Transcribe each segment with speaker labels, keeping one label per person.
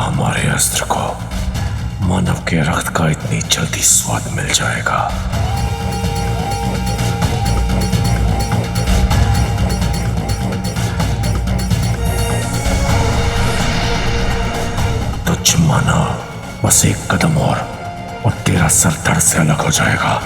Speaker 1: हमारे अस्त्र को मानव के रक्त का इतनी जल्दी स्वाद मिल जाएगा। तुझ मानव, बस एक कदम और तेरा सर धड़ से अलग हो जाएगा।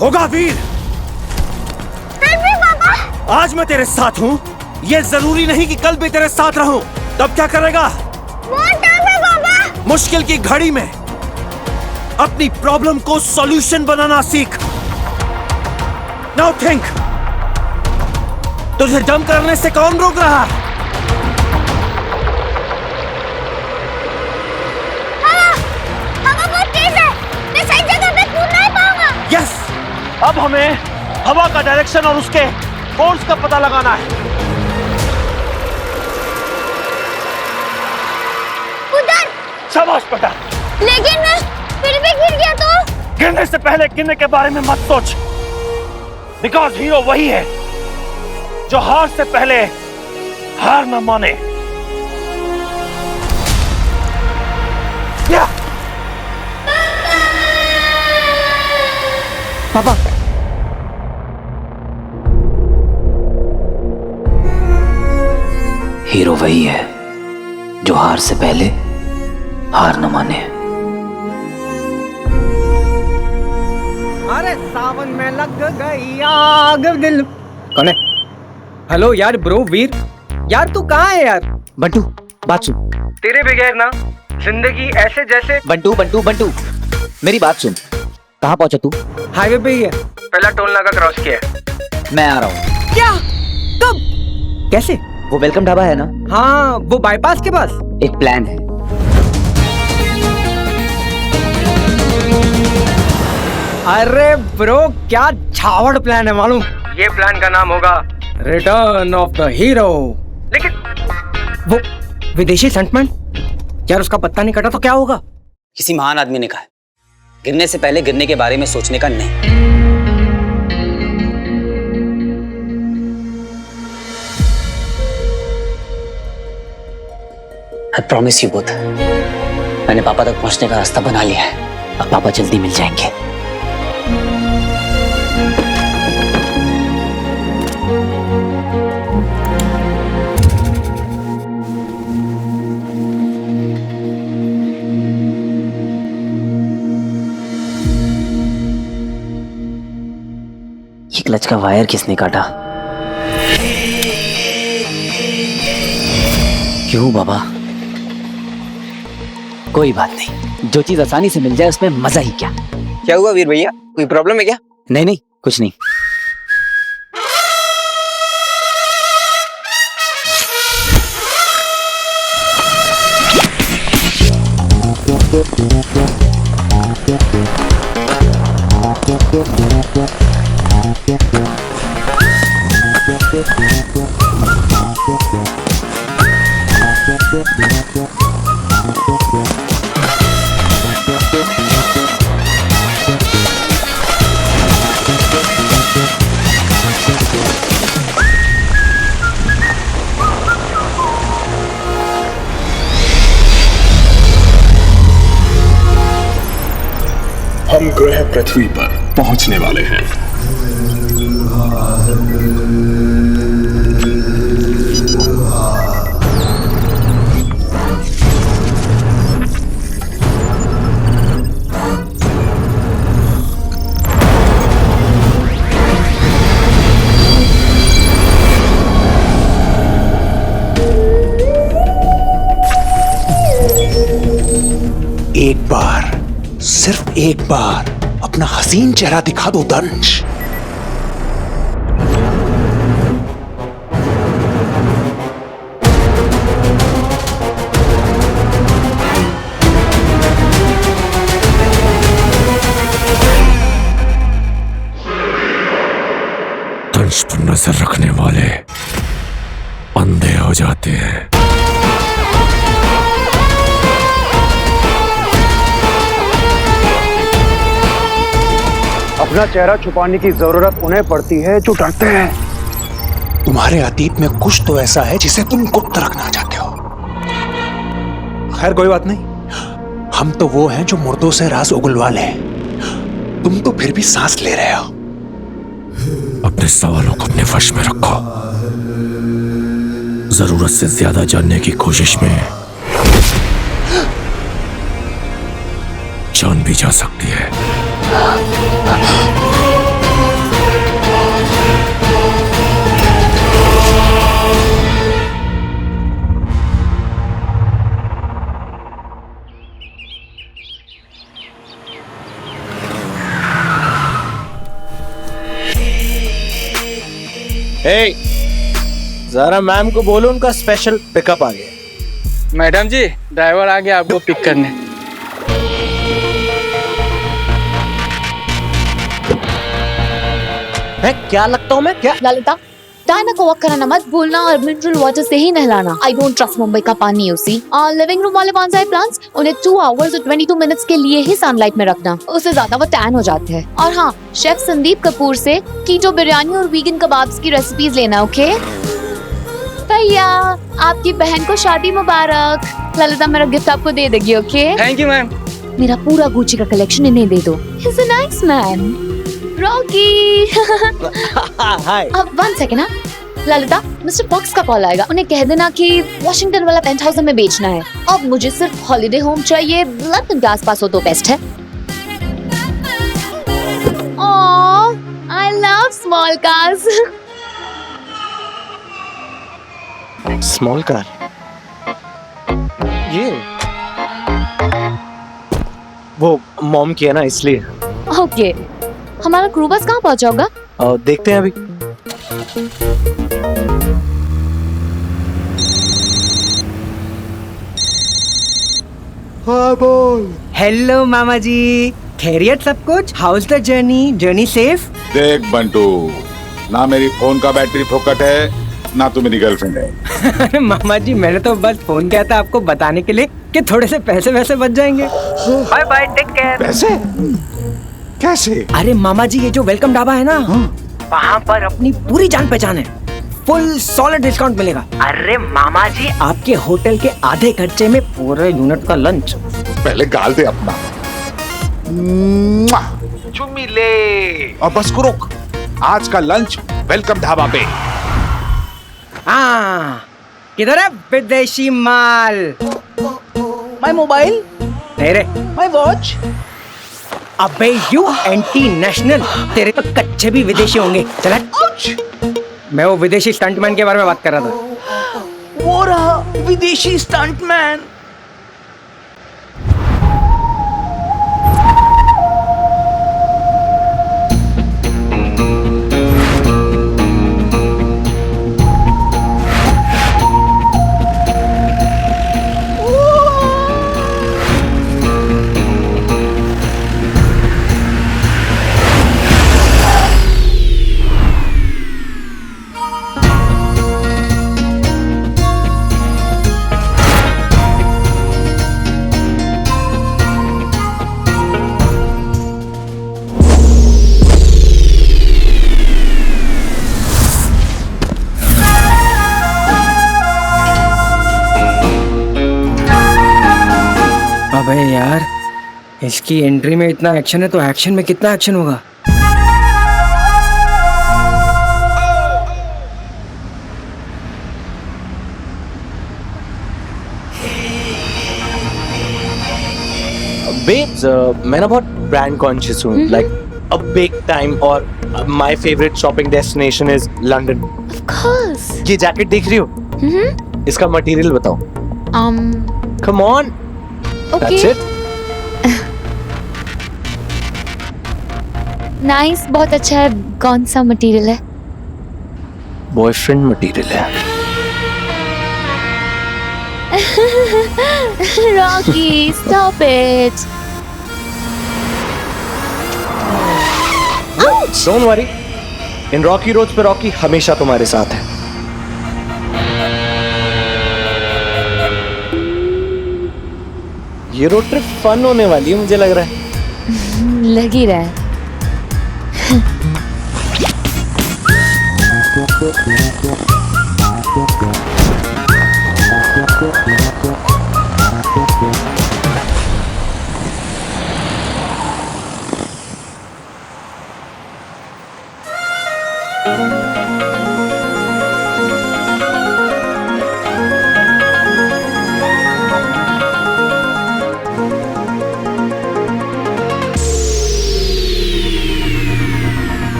Speaker 2: होगा वीर।
Speaker 3: पापा,
Speaker 2: आज मैं तेरे साथ हूँ, ये जरूरी नहीं कि कल भी तेरे साथ रहूं। तब क्या करेगा?
Speaker 3: पापा।
Speaker 2: मुश्किल की घड़ी में अपनी प्रॉब्लम को सॉल्यूशन बनाना सीख। नाउ थिंक, तुझे जंप करने से कौन रोक रहा?
Speaker 3: हवा बहुत तेज है, मैं सही जगह पे कूद नहीं पाऊंगा।
Speaker 2: यस, अब हमें हवा का डायरेक्शन और उसके फोर्स का पता लगाना है।
Speaker 3: उधर।
Speaker 2: शाबाश बेटा।
Speaker 3: लेकिन मैं फिर भी गिर गया तो?
Speaker 2: गिरने से पहले गिरने के बारे में मत सोच, बिकॉज हीरो वही है जो हार से पहले हार न माने। या
Speaker 4: पापा, हीरो वही है जो हार से पहले हार न माने।
Speaker 5: अरे सावन में लग गई आग दिल। कौन है? हेलो यार ब्रो वीर, यार तू कहाँ है यार?
Speaker 4: बंटू, बात सुन।
Speaker 5: तेरे बगैर ना जिंदगी ऐसे जैसे।
Speaker 4: बंटू बंटू बंटू, मेरी बात सुन। कहाँ पहुंचा तू?
Speaker 5: हाईवे पे ही है, पहला टोल नाका क्रॉस किया।
Speaker 4: मैं आ रहा हूँ।
Speaker 5: क्या? कब? कैसे?
Speaker 4: वो वेलकम ढाबा है ना?
Speaker 5: हाँ, वो बाईपास के पास।
Speaker 4: एक प्लान है।
Speaker 5: अरे ब्रो, क्या झावड़ प्लान है मालूम? ये प्लान का नाम होगा रिटर्न ऑफ द हीरो। लेकिन वो विदेशी सेंटमेंट यार, उसका पत्ता नहीं कटा तो क्या होगा?
Speaker 4: किसी महान आदमी ने कहा है, गिरने से पहले गिरने के बारे में सोचने का नहीं। I promise you both, मैंने पापा तक पहुंचने का रास्ता बना लिया है। अब पापा जल्दी मिल जाएंगे। ये क्लच का वायर किसने काटा? क्यों बाबा? कोई बात नहीं, जो चीज आसानी से मिल जाए उसमें मजा ही क्या।
Speaker 6: क्या हुआ वीर भैया, कोई प्रॉब्लम है क्या?
Speaker 4: नहीं नहीं, कुछ नहीं।
Speaker 1: हम ग्रह पृथ्वी पर पहुंचने वाले हैं।
Speaker 7: एक बार, सिर्फ एक बार अपना हसीन चेहरा दिखा दो दंश।
Speaker 8: अपना चेहरा छुपाने की जरूरत उन्हें पड़ती है जो डरते हैं।
Speaker 7: तुम्हारे अतीत में कुछ तो ऐसा है जिसे तुम गुप्त रखना चाहते हो। खैर कोई बात नहीं, हम तो वो हैं जो मुर्दों से राज उगलवा लें। तुम तो फिर भी सांस ले रहे हो।
Speaker 1: अपने सवालों को अपने वश में रखो। जरूरत से ज्यादा जानने की कोशिश में जान भी जा सकती है।
Speaker 9: जरा मैम को बोलो उनका स्पेशल पिकअप आ गया।
Speaker 10: मैडम जी, ड्राइवर आ गया आपको पिक करने।
Speaker 9: है क्या लगता हूँ मैं? क्या
Speaker 3: ललिता, डायना को वॉक कराना मत भूलना और मिनरल वाटर से ही नहलाना। आई डोंट ट्रस्ट मुंबई का पानी। यूसी लिविंग रूम वाले बॉन्साई प्लांट्स उन्हें 2 आवर्स और 22 मिनट्स के लिए ही सनलाइट में रखना, उससे ज्यादा वो टैन हो जाते हैं। और हाँ, शेफ संदीप कपूर से कीटो बिरयानी और वीगन कबाब्स की रेसिपीज लेना। ओके भैया, आपकी बहन को शादी मुबारक। ललिता मेरा गिफ्ट आपको दे देगी। Okay
Speaker 10: thank you ma'am.
Speaker 3: मेरा पूरा गुच्ची का कलेक्शन इन्हें दे दो। He is a nice man. Rocky
Speaker 9: hi.
Speaker 3: अब 1 सेकंड। ललिता, मिस्टर फॉक्स का कॉल आएगा, उन्हें कह देना कि वॉशिंगटन वाला पेंट हाउस हमें बेचना है। अब मुझे सिर्फ हॉलिडे होम चाहिए, लंदन के आसपास हो तो बेस्ट है। Oh, I love small cars.
Speaker 9: Small car, ये वो मॉम की है ना, इसलिए।
Speaker 3: ओके, हमारा क्रू बस कहाँ पहुंचा होगा?
Speaker 9: देखते हैं अभी। हाँ बोल।
Speaker 5: हेलो मामा जी, खैरियत सब कुछ? House the journey? Journey safe?
Speaker 11: देख बंटू, ना मेरी फोन का बैटरी फोकट है, ना तू मेरी गर्लफ्रेंड है।
Speaker 5: अरे मामा जी, मैंने तो बस फोन किया था आपको बताने के लिए कि थोड़े से पैसे वैसे बच जाएंगे। Bye bye, take care.
Speaker 11: पैसे? कैसे?
Speaker 5: अरे मामा जी, ये जो वेलकम ढाबा है ना, वहाँ पर अपनी पूरी जान पहचान है। फुल सॉलिड डिस्काउंट मिलेगा। अरे मामा जी, आपके होटल के आधे खर्चे में पूरे यूनिट का लंच।
Speaker 11: पहले गाल दे अपना। चुम्मी ले। और बस को रुक, आज का लंच वेलकम ढाबा पे।
Speaker 5: हाँ, किधर है विदेशी माल?
Speaker 9: माय मोबाइल,
Speaker 5: तेरे
Speaker 9: माय वॉच।
Speaker 5: अबे यू एंटी नेशनल, तेरे तो कच्चे भी विदेशी होंगे। चला, मैं वो विदेशी स्टंटमैन के बारे में बात कर रहा था।
Speaker 9: वो रहा विदेशी स्टंटमैन।
Speaker 5: अबे यार, इसकी एंट्री में इतना एक्शन है तो एक्शन में कितना एक्शन होगा?
Speaker 9: बेब्स, मैं ना बहुत ब्रांड कॉन्शियस हूँ, लाइक अ बिग टाइम, और my favourite shopping destination is London.
Speaker 3: Of course.
Speaker 9: ये जैकेट देख रही हो? इसका मटेरियल बताओ। Come on. That's it.
Speaker 3: Nice, बहुत अच्छा है। कौन सा मटेरियल है?
Speaker 9: बॉयफ्रेंड मटेरियल है।
Speaker 3: Rocky, stop it.
Speaker 9: Don't worry, in Rocky roads पे रॉकी हमेशा तुम्हारे साथ है। ये रोड ट्रिप फन होने वाली है, मुझे लग रहा है।
Speaker 3: लग ही रहा है।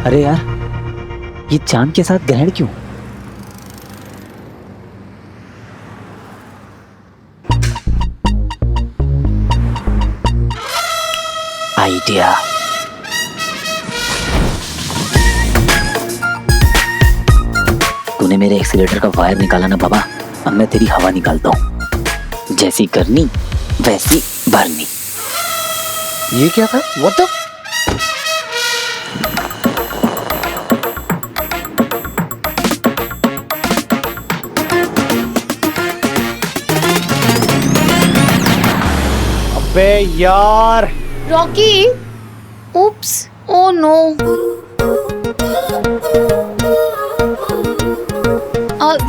Speaker 4: अरे यार, ये चांद के साथ ग्रहण क्यों? आइडिया। तूने मेरे एक्सीलेटर का वायर निकाला ना बाबा, अब मैं तेरी हवा निकालता हूं। जैसी करनी वैसी भरनी।
Speaker 5: ये क्या था? What the? अबे यार,
Speaker 3: Rocky, oops, oh no.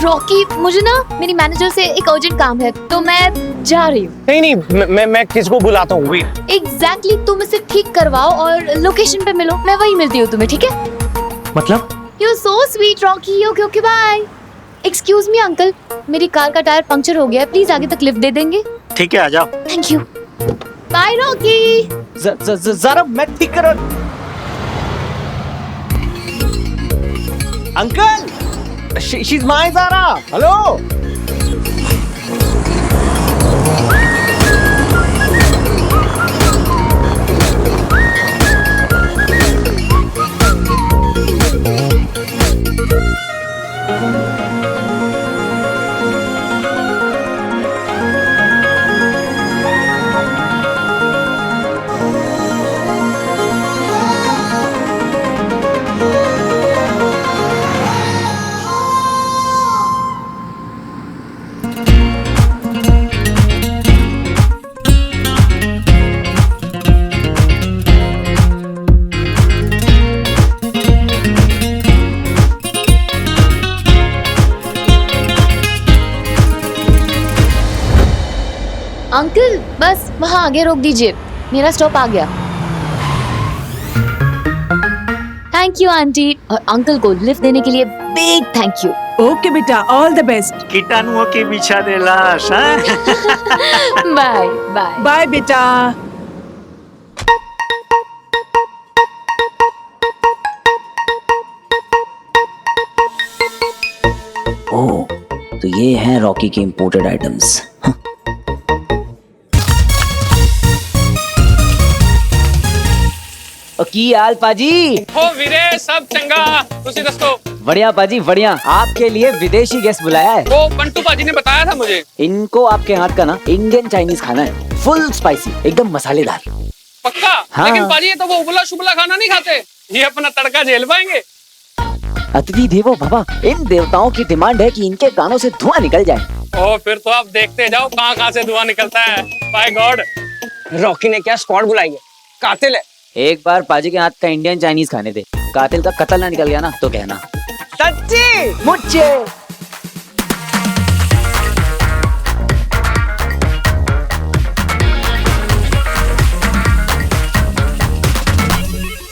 Speaker 3: Rocky, मुझे ना मेरी मैनेजर से एक अर्जेंट काम है, तो मैं जा रही हूँ।
Speaker 5: नहीं, मैं किसको बुलाता हूँ? वेट।
Speaker 3: एग्जैक्टली, तुम इसे ठीक करवाओ और लोकेशन पे मिलो, मैं वहीं मिलती हूँ तुम्हें, ठीक है?
Speaker 5: मतलब?
Speaker 3: You're so sweet, Rocky. Okay, okay, bye. Excuse me, uncle, मेरी कार का टायर पंक्चर हो गया है, प्लीज आगे तक लिफ्ट दे देंगे?
Speaker 2: ठीक है, आ जाओ।
Speaker 3: Thank you. Bye Rocky.
Speaker 5: जरा मैं ठीक कर। Uncle, she's my Zara. Hello.
Speaker 3: Uncle, बस वहाँ आगे रोक दीजिए, मेरा स्टॉप आ गया। थैंक यू आंटी, और अंकल को लिफ्ट देने के लिए बिग थैंक यू।
Speaker 12: ओके बेटा, ऑल द बेस्ट।
Speaker 2: कीटाणुओं के बिछा दे लाश।
Speaker 3: बाय बाय
Speaker 12: बाय बेटा।
Speaker 4: ओह, तो ये हैं रॉकी के इंपोर्टेड आइटम्स। की हाल पाजी?
Speaker 10: ओ वीरे, सब चंगा, तुसी दस्तो?
Speaker 4: बढ़िया पाजी बढ़िया। आपके लिए विदेशी गेस्ट बुलाया है।
Speaker 10: वो बंटू पाजी ने बताया था मुझे।
Speaker 4: इनको आपके हाथ का ना इंडियन चाइनीज खाना है, फुल स्पाइसी, एकदम मसालेदार।
Speaker 10: पक्का?
Speaker 4: हाँ।
Speaker 10: लेकिन पाजी ये तो वो उबला शुबला खाना नहीं खाते, ये अपना तड़का झेल पाएंगे?
Speaker 4: अतिथि देवो भव, इन देवताओं की डिमांड है कि इनके कानों से धुआं निकल जाए।
Speaker 10: ओ फिर तो आप देखते जाओ कहाँ से धुआं निकलता है। Bye God.
Speaker 6: रॉकी ने क्या स्क्वाड बुलाई है? कातिल है।
Speaker 4: एक बार पाजी के हाथ का इंडियन चाइनीज खाने दे, कातिल का कत्ल ना निकल गया ना तो कहना।
Speaker 5: सच्ची?
Speaker 4: मुझे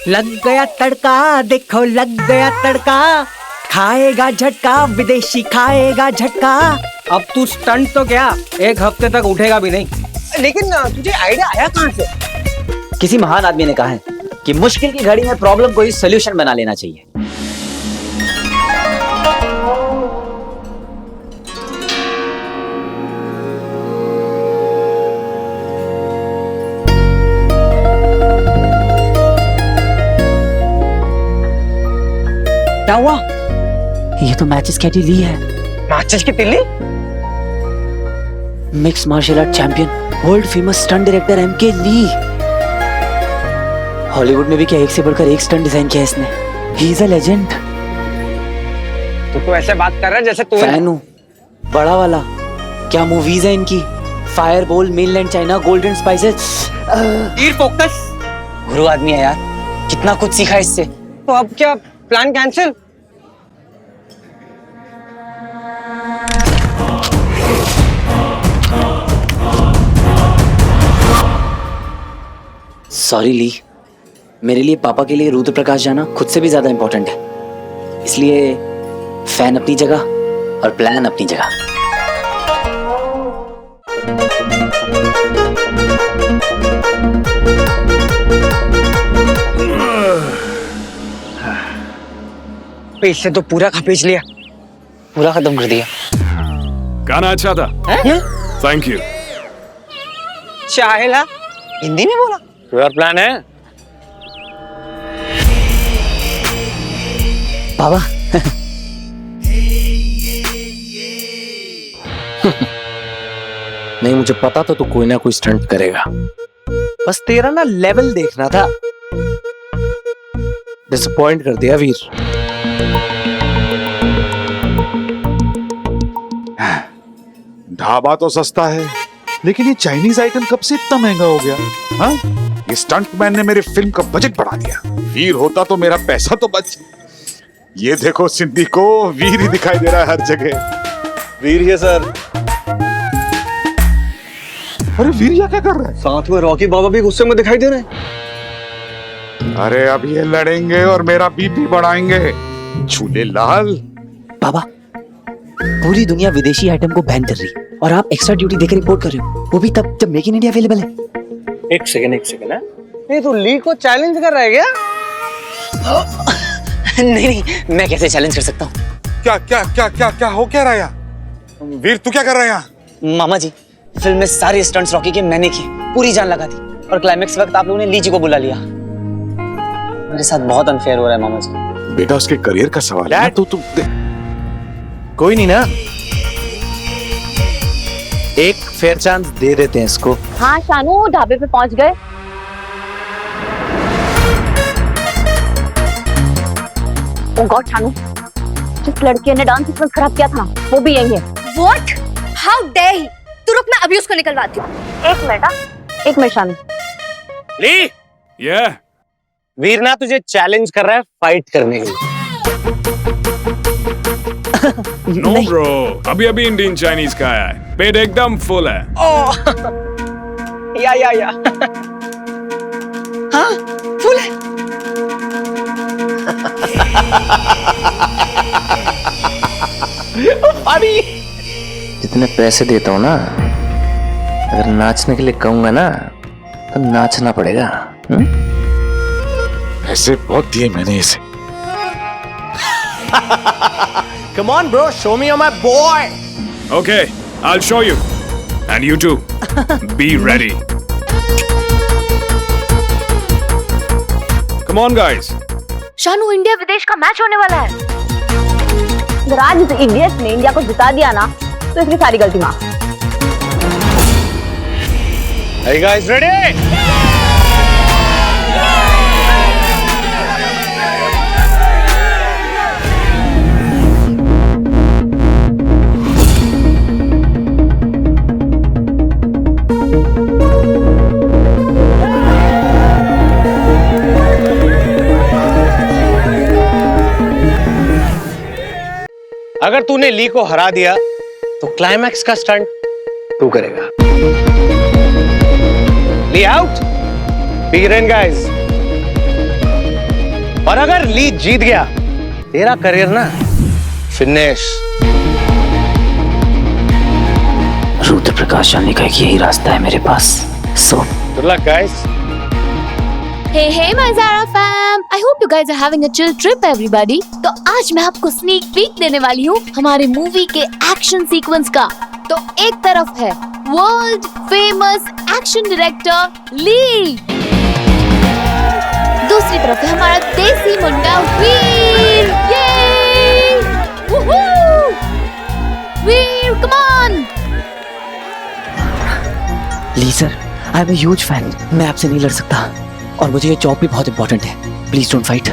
Speaker 5: लग गया तड़का, देखो लग गया तड़का, खाएगा झटका, विदेशी खाएगा झटका। अब तू स्टंट तो क्या, एक हफ्ते तक उठेगा भी नहीं।
Speaker 6: लेकिन तुझे आइडिया आया कहाँ से?
Speaker 4: किसी महान आदमी ने कहा है कि मुश्किल की घड़ी में प्रॉब्लम को ही सॉल्यूशन बना लेना चाहिए।
Speaker 5: क्या हुआ?
Speaker 4: ये तो मैचेस की ली है।
Speaker 6: मैचेस की तिल्ली?
Speaker 4: Mix martial art champion, world famous stunt director MK Lee. Hollywood में भी क्या एक से बढ़कर एक स्टंट डिजाइन किया है इसने। ही इज अ लेजेंड।
Speaker 6: तो ऐसे बात कर रहा है जैसे तू
Speaker 4: फैन हूं, बड़ा वाला। क्या मूवीज है इनकी, फायर बोल, mainland China, golden spices.
Speaker 6: Focus. गुरु आदमी है यार। कितना कुछ सीखा इससे। तो अब क्या प्लान कैंसिल?
Speaker 4: सॉरी ली, मेरे लिए पापा के लिए रुद्र प्रकाश जाना खुद से भी ज्यादा इंपॉर्टेंट है। इसलिए फैन अपनी जगह और प्लान अपनी जगह।
Speaker 6: इससे तो पूरा खपेच लिया, पूरा खत्म कर दिया।
Speaker 10: गाना अच्छा था। Thank you.
Speaker 6: चाहेला हिंदी में बोला।
Speaker 2: तुम्हारा प्लान है?
Speaker 4: बाबा
Speaker 9: नहीं, मुझे पता था तो कोई ना कोई स्टंट करेगा। बस तेरा ना लेवल देखना था। डिसअपॉइंट कर दिया वीर।
Speaker 11: ढाबा तो सस्ता है, लेकिन ये चाइनीज आइटम कब से इतना महंगा हो गया? हाँ, ये स्टंटमैन ने मेरे फिल्म का बजट बढ़ा दिया। वीर होता तो मेरा पैसा तो बच। ये देखो सिंधी को वीर ही दिखाई दे रहा है हर जगह।
Speaker 2: वीर है सर।
Speaker 11: अरे वीर ये क्या कर रहा है?
Speaker 2: साथ में रॉकी बाबा भी गुस्से में दिखाई दे रहे हैं।
Speaker 11: अरे अब ये लड़ेंगे और मेरा बीपी बढ़ाएंगे। झूले लाल।
Speaker 4: बाबा, पूरी दुनिया विदेशी आइटम को बैन कर रही है और आप एक्स्ट्रा ड्यूटी देकर रिपोर्ट कर रहे हो, वो भी तब जब मेक इन इंडिया अवेलेबल है।
Speaker 2: एक सेकंड है।
Speaker 6: नहीं तो ली को चैलेंज कर रहा है क्या? नहीं, मैं कैसे चैलेंज कर सकता हूँ?
Speaker 11: क्या क्या क्या क्या क्या हो क्या रहा है यहाँ? वीर तू क्या कर रहा है यहाँ?
Speaker 6: मामा जी, फिल्म में सारे स्टंट्स रॉकी के मैंने किए, पूरी जान लगा दी, और क्लाइमेक्स वक्त आप लोगों ने ली जी को बुला लिया। मेरे साथ बहुत अनफेयर हो रहा है मामा जी।
Speaker 11: बेटा उसके करियर का सवाल है। तू
Speaker 9: कोई नहीं ना, एक फेयर चांस दे देते हैं इसको।
Speaker 3: हाँ शानू, ढाबे पे पहुंच गए। ओ गॉड शानू, जिस लड़के ने डांस सीक्वेंस खराब किया था वो भी यही है।
Speaker 13: What? How dare he? तू रुक, मैं अभी उसको निकलवाती हूँ।
Speaker 3: एक मिनट शानू।
Speaker 2: ली,
Speaker 10: Yeah.
Speaker 2: वीर ना तुझे चैलेंज कर रहा है फाइट करने के लिए।
Speaker 10: No bro, अभी इंडियन चाइनीज का आया है, पेट एकदम फुल है।
Speaker 6: या हाँ, फुल है।
Speaker 9: जितने पैसे देता हूँ ना, अगर नाचने के लिए कहूंगा ना तो नाचना पड़ेगा।
Speaker 11: पैसे बहुत दिए मैंने इसे।
Speaker 9: Come on bro, show me you're my boy.
Speaker 10: Okay, I'll show you. And you too. Be ready. Come on guys.
Speaker 3: Shanu, India विदेश का मैच होने वाला है। अगर आज इस इडियट ने इंडिया को जिता दिया ना तो इसकी सारी गलती माफ।
Speaker 2: Hey guys, ready? अगर तूने ली को हरा दिया तो क्लाइमैक्स का स्टंट तू करेगा। ली आउट, बिगिन गाइस। और अगर ली जीत गया, तेरा करियर ना फिनिश।
Speaker 4: रुद्र प्रकाश जाने का एक यही रास्ता है मेरे पास। So
Speaker 2: good luck guys.
Speaker 3: Hey my Zara fam, I hope you guys are having a chill trip everybody। तो आज मैं आपको स्नीक पीक देने वाली हूँ हमारे मूवी के एक्शन सीक्वेंस का। तो एक तरफ है world famous action director Lee, दूसरी तरफ है हमारा देसी मुंडा वीर। ये Veer, come on.
Speaker 4: Lee sir, I am a huge fan. मैं आपसे नहीं लड़ सकता और मुझे ये जॉब भी बहुत इंपॉर्टेंट है। Please don't fight.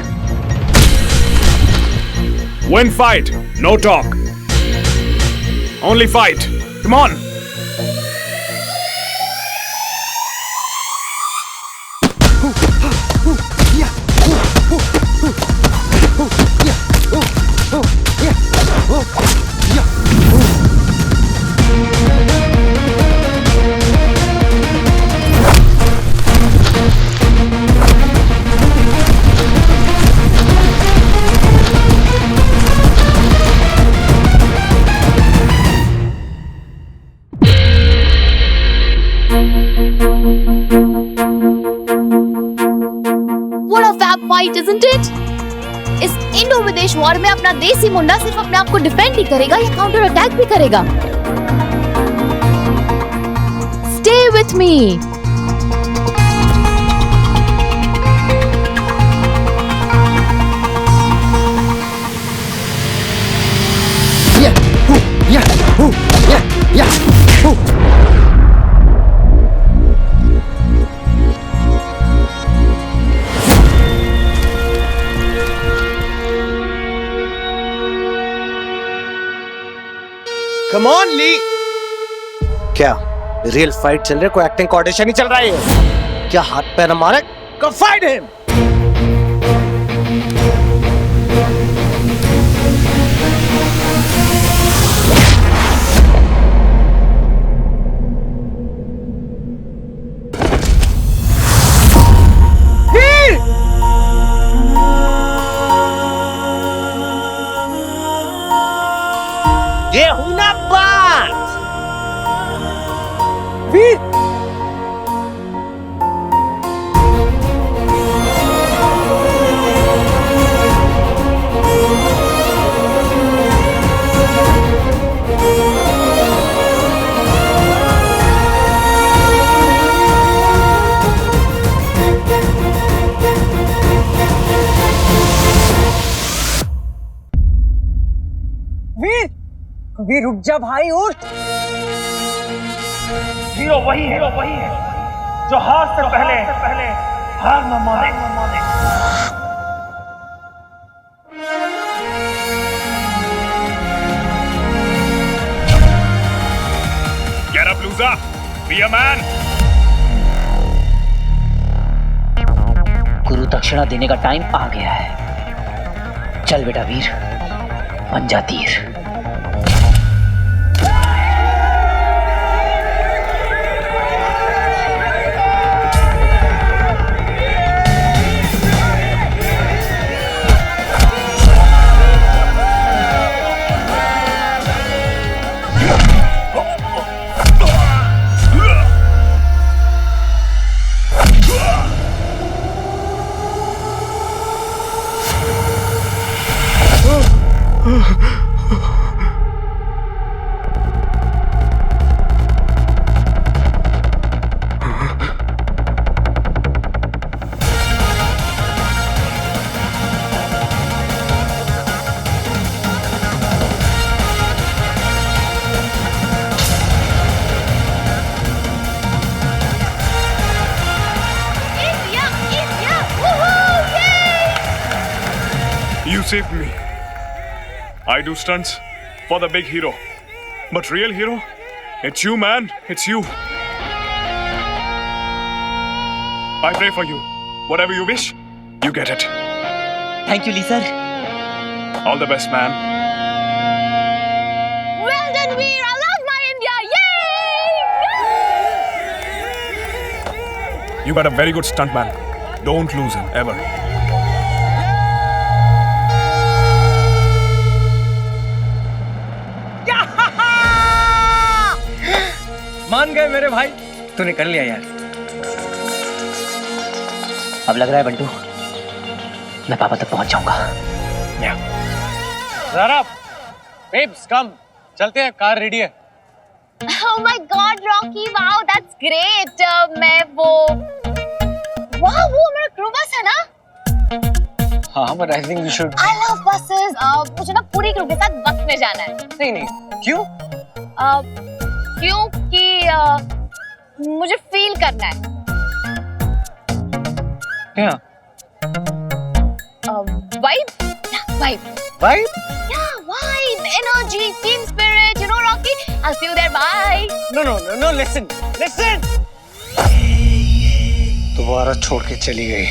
Speaker 10: Win fight, no talk. Only fight. Come on.
Speaker 3: What a fab fight, isn't it? इस इंडो विदेश वॉर में अपना देसी मुंडा सिर्फ अपने आप को डिफेंड ही करेगा या काउंटर अटैक भी करेगा? Stay with me.
Speaker 5: Come on, ली। क्या रियल फाइट चल रही है? कोई एक्टिंग कोऑर्डिनेशन नहीं चल रहा है? क्या हाथ पैर मारे? Go fight him! ये हूं ना बात वीर। वीर रुक जा भाई, उठ।
Speaker 2: हीरो वही है जो हार से पहले हार न माने।
Speaker 10: Get up, loser! Be a man!
Speaker 4: गुरु दक्षिणा देने का टाइम आ गया है। चल बेटा वीर, बन जा तीर।
Speaker 10: You saved me. I do stunts for the big hero. But real hero? It's you, man. It's you. I pray for you. Whatever you wish, you get it.
Speaker 4: Thank you, Lee sir.
Speaker 10: All the best, man.
Speaker 3: Well done, Veer. I love my India. Yay!
Speaker 10: You got a very good stuntman. Don't lose him, ever.
Speaker 5: मान गए मेरे भाई, तूने कर लिया यार।
Speaker 4: अब लग रहा है बंटू मैं पापा तक पहुंच जाऊंगा।
Speaker 5: बेब्स कम, चलते हैं, कार रेडी है।
Speaker 3: Oh my God, Rocky! Wow, that's great. मैं वो हमारा क्रू बस है ना?
Speaker 5: हाँ, but I think we should.
Speaker 3: I love buses. मुझे ना पूरी क्रू के साथ बस में जाना है।
Speaker 5: नहीं, क्यों?
Speaker 3: क्योंकि मुझे फील करना है।
Speaker 5: क्या?
Speaker 3: Vibe? Vibe.
Speaker 5: Vibe?
Speaker 3: Yeah, vibe, energy, team spirit. You know, Rocky. I'll see you there. Bye.
Speaker 5: No. Listen. दोबारा छोड़ के चली गई।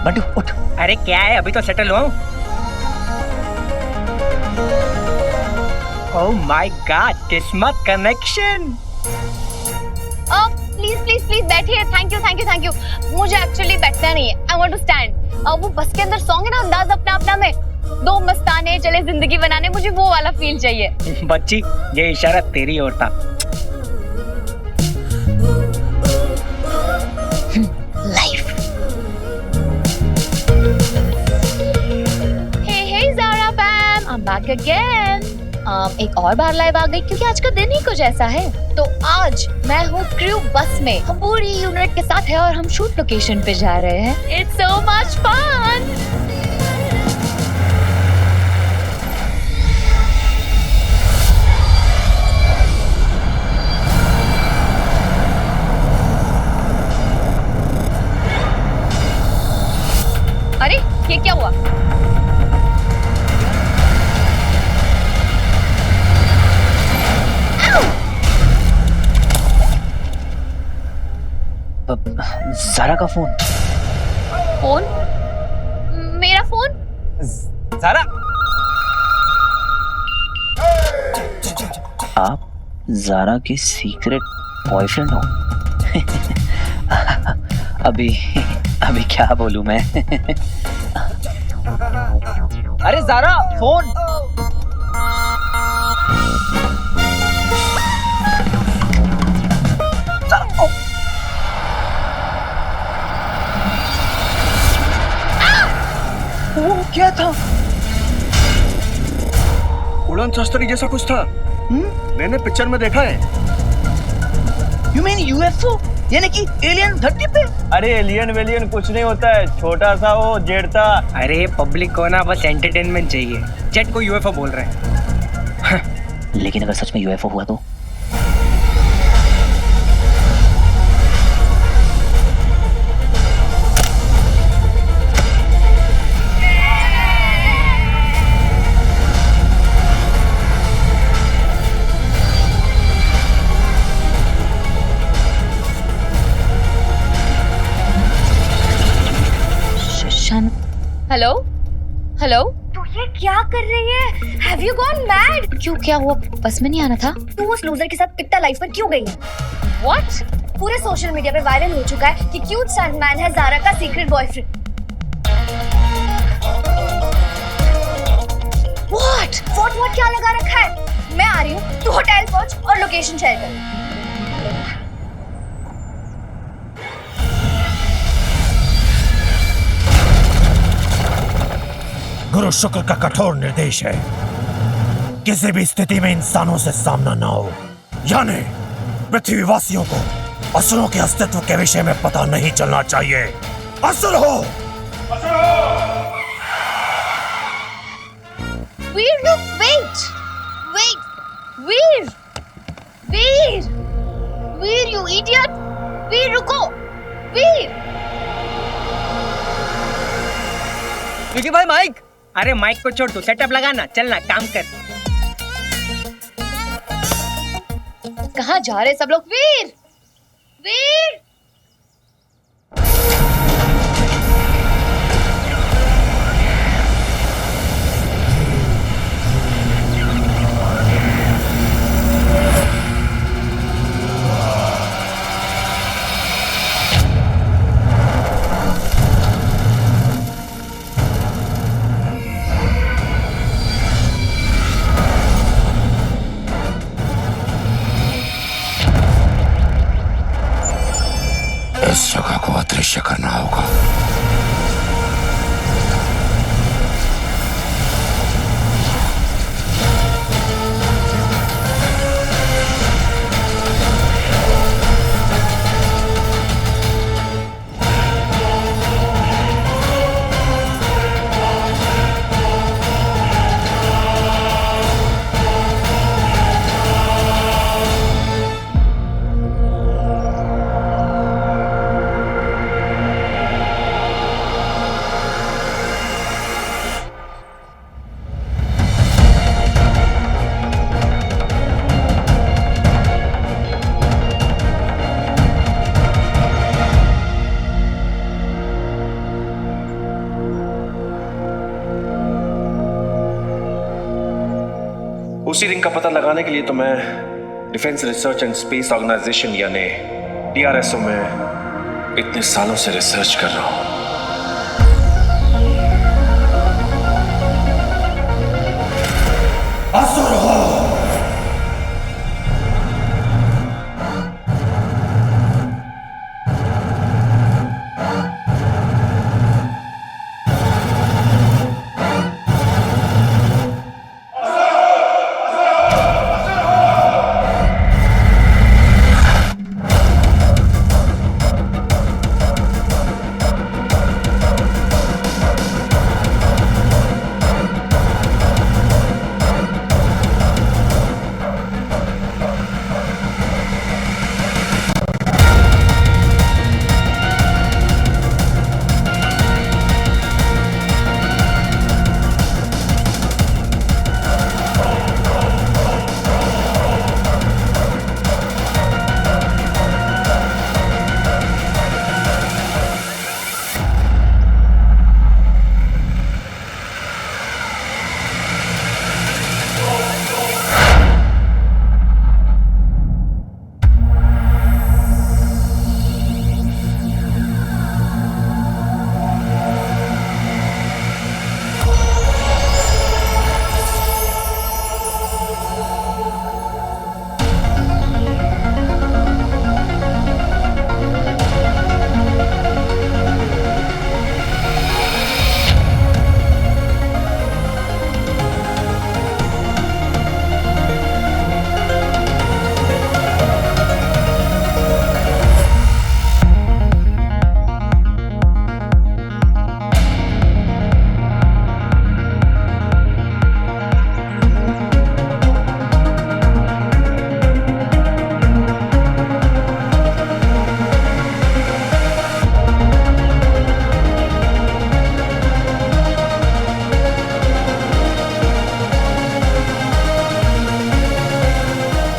Speaker 4: बंटू उठ।
Speaker 5: अरे क्या है, अभी तो सेटल हुआ हूँ। ओह माय गॉड, किस्मत कनेक्शन।
Speaker 3: प्लीज प्लीज प्लीज बैठिए। Thank you thank you thank you. मुझे एक्चुअली बैठना नहीं है, आई वांट टू स्टैंड। वो बस के अंदर सॉन्ग है ना, अंदाज अपना अपना में, दो मस्ताने चले जिंदगी बनाने, मुझे वो वाला फील चाहिए।
Speaker 5: बच्ची, ये इशारा तेरी ओर था।
Speaker 3: Life. Hey Zara fam, I am back again. एक और बार लाइव आ गई क्योंकि आज का दिन ही कुछ ऐसा है। तो आज मैं हूँ क्रू बस में, हम पूरी यूनिट के साथ है और हम शूट लोकेशन पे जा रहे हैं। It's so much fun. अरे ये क्या हुआ?
Speaker 4: ज़ारा का फोन।
Speaker 3: फोन? मेरा फोन?
Speaker 5: ज़ारा,
Speaker 4: आप ज़ारा के सीक्रेट बॉयफ्रेंड हो? अभी क्या बोलूं मैं?
Speaker 5: अरे ज़ारा, फोन।
Speaker 2: वो क्या था? उड़न शस्त्री जैसा कुछ था। मैंने पिक्चर में देखा है।
Speaker 5: You mean UFO? यानी कि एलियन धरती पे?
Speaker 2: अरे एलियन वेलियन कुछ नहीं होता है, छोटा सा वो जेट था।
Speaker 5: अरे पब्लिक को ना बस एंटरटेनमेंट चाहिए, जेट को UFO बोल रहे हैं।
Speaker 4: लेकिन अगर सच में UFO हुआ तो?
Speaker 3: Hello hello.
Speaker 13: तू ये क्या कर रही है? Have you gone mad?
Speaker 3: क्यों, क्या हुआ? बस में नहीं आना था?
Speaker 13: तू उस लूजर के साथ पिक्टा लाइफ पर क्यों गई है?
Speaker 3: What?
Speaker 13: पूरे सोशल मीडिया पे वायरल हो चुका है कि क्यूट स्टंटमैन है ज़ारा का सीक्रेट बॉयफ्रेंड। What क्या लगा रखा है? मैं आ रही हूँ, तू होटल पहुंच और लोकेशन शेयर कर।
Speaker 1: गुरु शुक्र का कठोर निर्देश है, किसी भी स्थिति में इंसानों से सामना ना हो, यानी पृथ्वीवासियों को असुरों के अस्तित्व के विषय में पता नहीं चलना चाहिए। असुर हो!
Speaker 3: वीर, look, wait, Veer, you idiot! वीर रुको, वीर!
Speaker 5: विकी भाई माइक। अरे माइक को छोड़, तू सेटअप लगाना, चलना काम कर।
Speaker 3: कहाँ जा रहे सब लोग? वीर!
Speaker 1: इस जगह को अदृश्य करना होगा।
Speaker 2: प्रोसीडिंग का पता लगाने के लिए तो मैं defence research and space organisation यानी DRSO में इतने सालों से रिसर्च कर रहा हूं।
Speaker 1: असुर हो।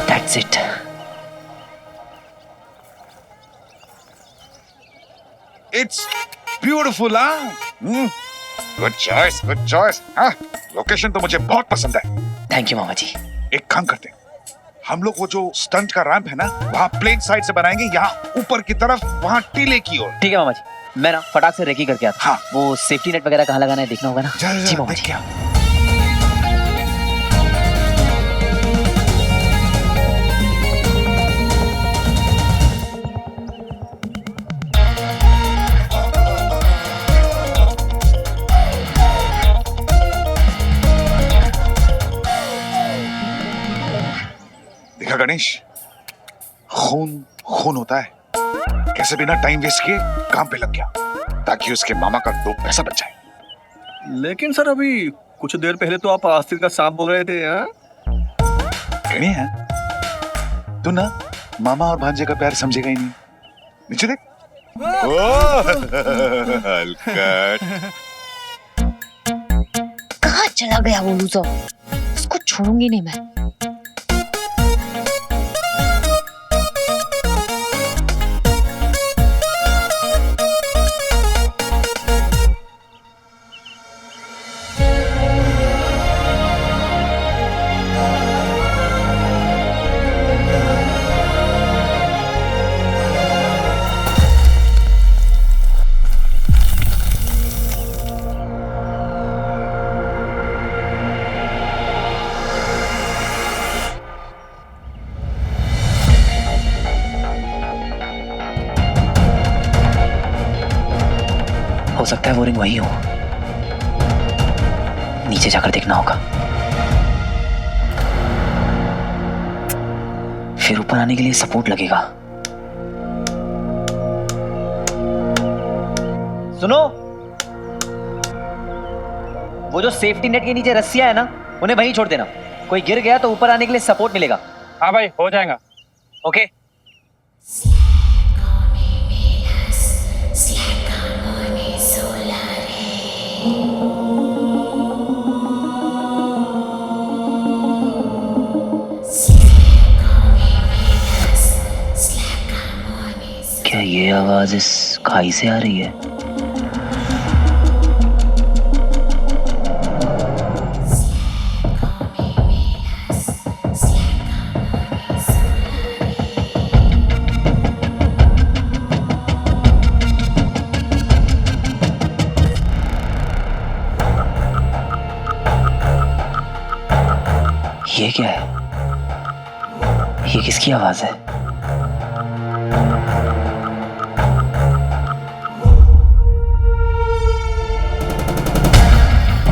Speaker 4: That's it.
Speaker 11: It's beautiful, huh? Good choice, good choice. हाँ, लोकेशन तो मुझे बहुत पसंद है।
Speaker 4: थैंक यू मामा जी।
Speaker 11: एक काम करते हैं, हम लोग वो जो स्टंट का रैंप है ना, वहाँ प्लेन साइड से बनाएंगे, यहाँ ऊपर की तरफ, वहाँ टीले की ओर।
Speaker 4: ठीक है मामा जी, मैं ना फटाक से रेकी करके आता।
Speaker 11: हाँ।
Speaker 4: वो सेफ्टी नेट वगैरह कहाँ लगाना है देखना होगा ना। जी मामा जी।
Speaker 11: देखा गणेश, खून खून होता है। कैसे बिना टाइम वेस्ट किए काम पे लग गया ताकि उसके मामा का 2 पैसा बच जाए।
Speaker 2: लेकिन सर अभी कुछ देर पहले तो आप आस्तीन का सांप बोल रहे थे।
Speaker 11: गणेश, तू ना मामा और भांजे का प्यार समझेगा ही नहीं। नीचे देख।
Speaker 3: कहाँ चला गया वो लूजर? उसको छोड़ूंगी नहीं मैं।
Speaker 4: हो सकता है वो रिंग वही हो। नीचे जाकर देखना होगा, फिर ऊपर आने के लिए सपोर्ट लगेगा। सुनो, वो जो सेफ्टी नेट के नीचे रस्सियां है ना, उन्हें वहीं छोड़ देना। कोई गिर गया तो ऊपर आने के लिए सपोर्ट मिलेगा।
Speaker 5: हाँ भाई, हो जाएगा।
Speaker 4: ओके। क्या ये आवाज इस खाई से आ रही है? ये क्या है? ये किसकी आवाज है?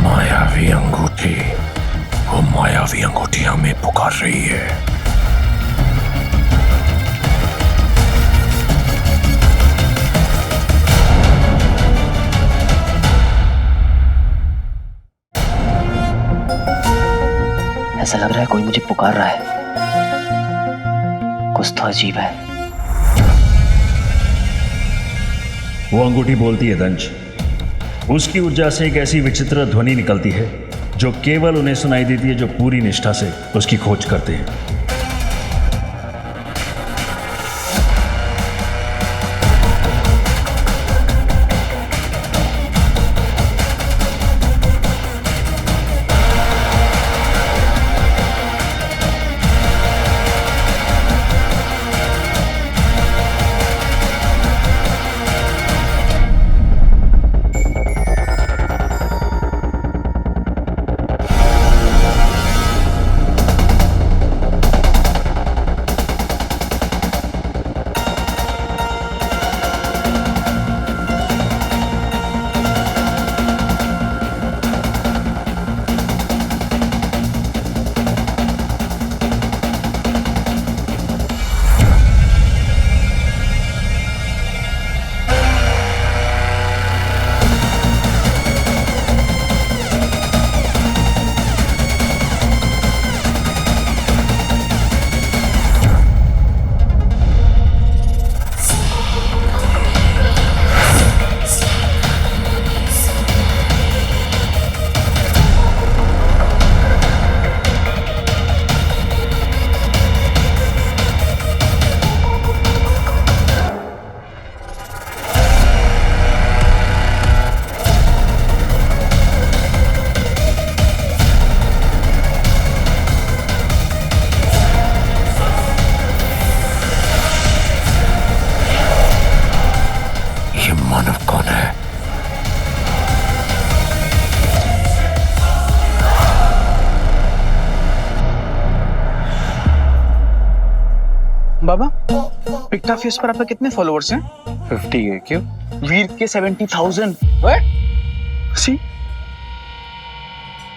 Speaker 1: मायावी अंगूठी, वो मायावी अंगूठी हमें पुकार रही है।
Speaker 4: ऐसा लग रहा है कोई मुझे पुकार रहा है। कुछ तो अजीब है।
Speaker 14: वो अंगूठी बोलती है दंश। उसकी ऊर्जा से एक ऐसी विचित्र ध्वनि निकलती है जो केवल उन्हें सुनाई देती है जो पूरी निष्ठा से उसकी खोज करते हैं।
Speaker 15: बाबा, पिक्टा फेस पर आपके कितने फॉलोअर्स हैं?
Speaker 9: 50 है। क्यों?
Speaker 15: वीर के 70,000। सी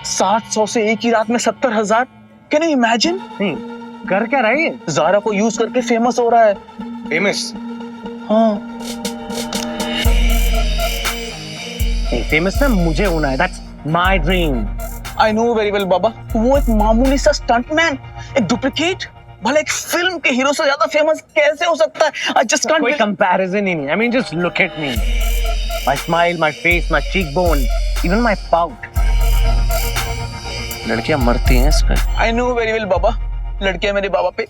Speaker 15: 700 से एक ही रात में 70,000। Can you imagine?
Speaker 2: कर क्या रहा है?
Speaker 15: ज़ारा को यूज करके फेमस हो रहा है।
Speaker 2: फेमस?
Speaker 15: हाँ।
Speaker 2: फेमस ना मुझे होना है। That's my dream.
Speaker 15: I know very well बाबा। वो एक मामूली सा स्टंटमैन, एक डुप्लीकेट, भले एक फिल्म के हीरो से ज्यादा फेमस कैसे हो सकता है? I just can't.
Speaker 2: कोई कंपैरिजन ही नहीं। I mean, just look at me. My smile, my face, my cheekbone, even my pout.
Speaker 9: लड़कियां मरती हैं इस पे।
Speaker 15: I know very well बाबा। लड़कियां मेरे बाबा पे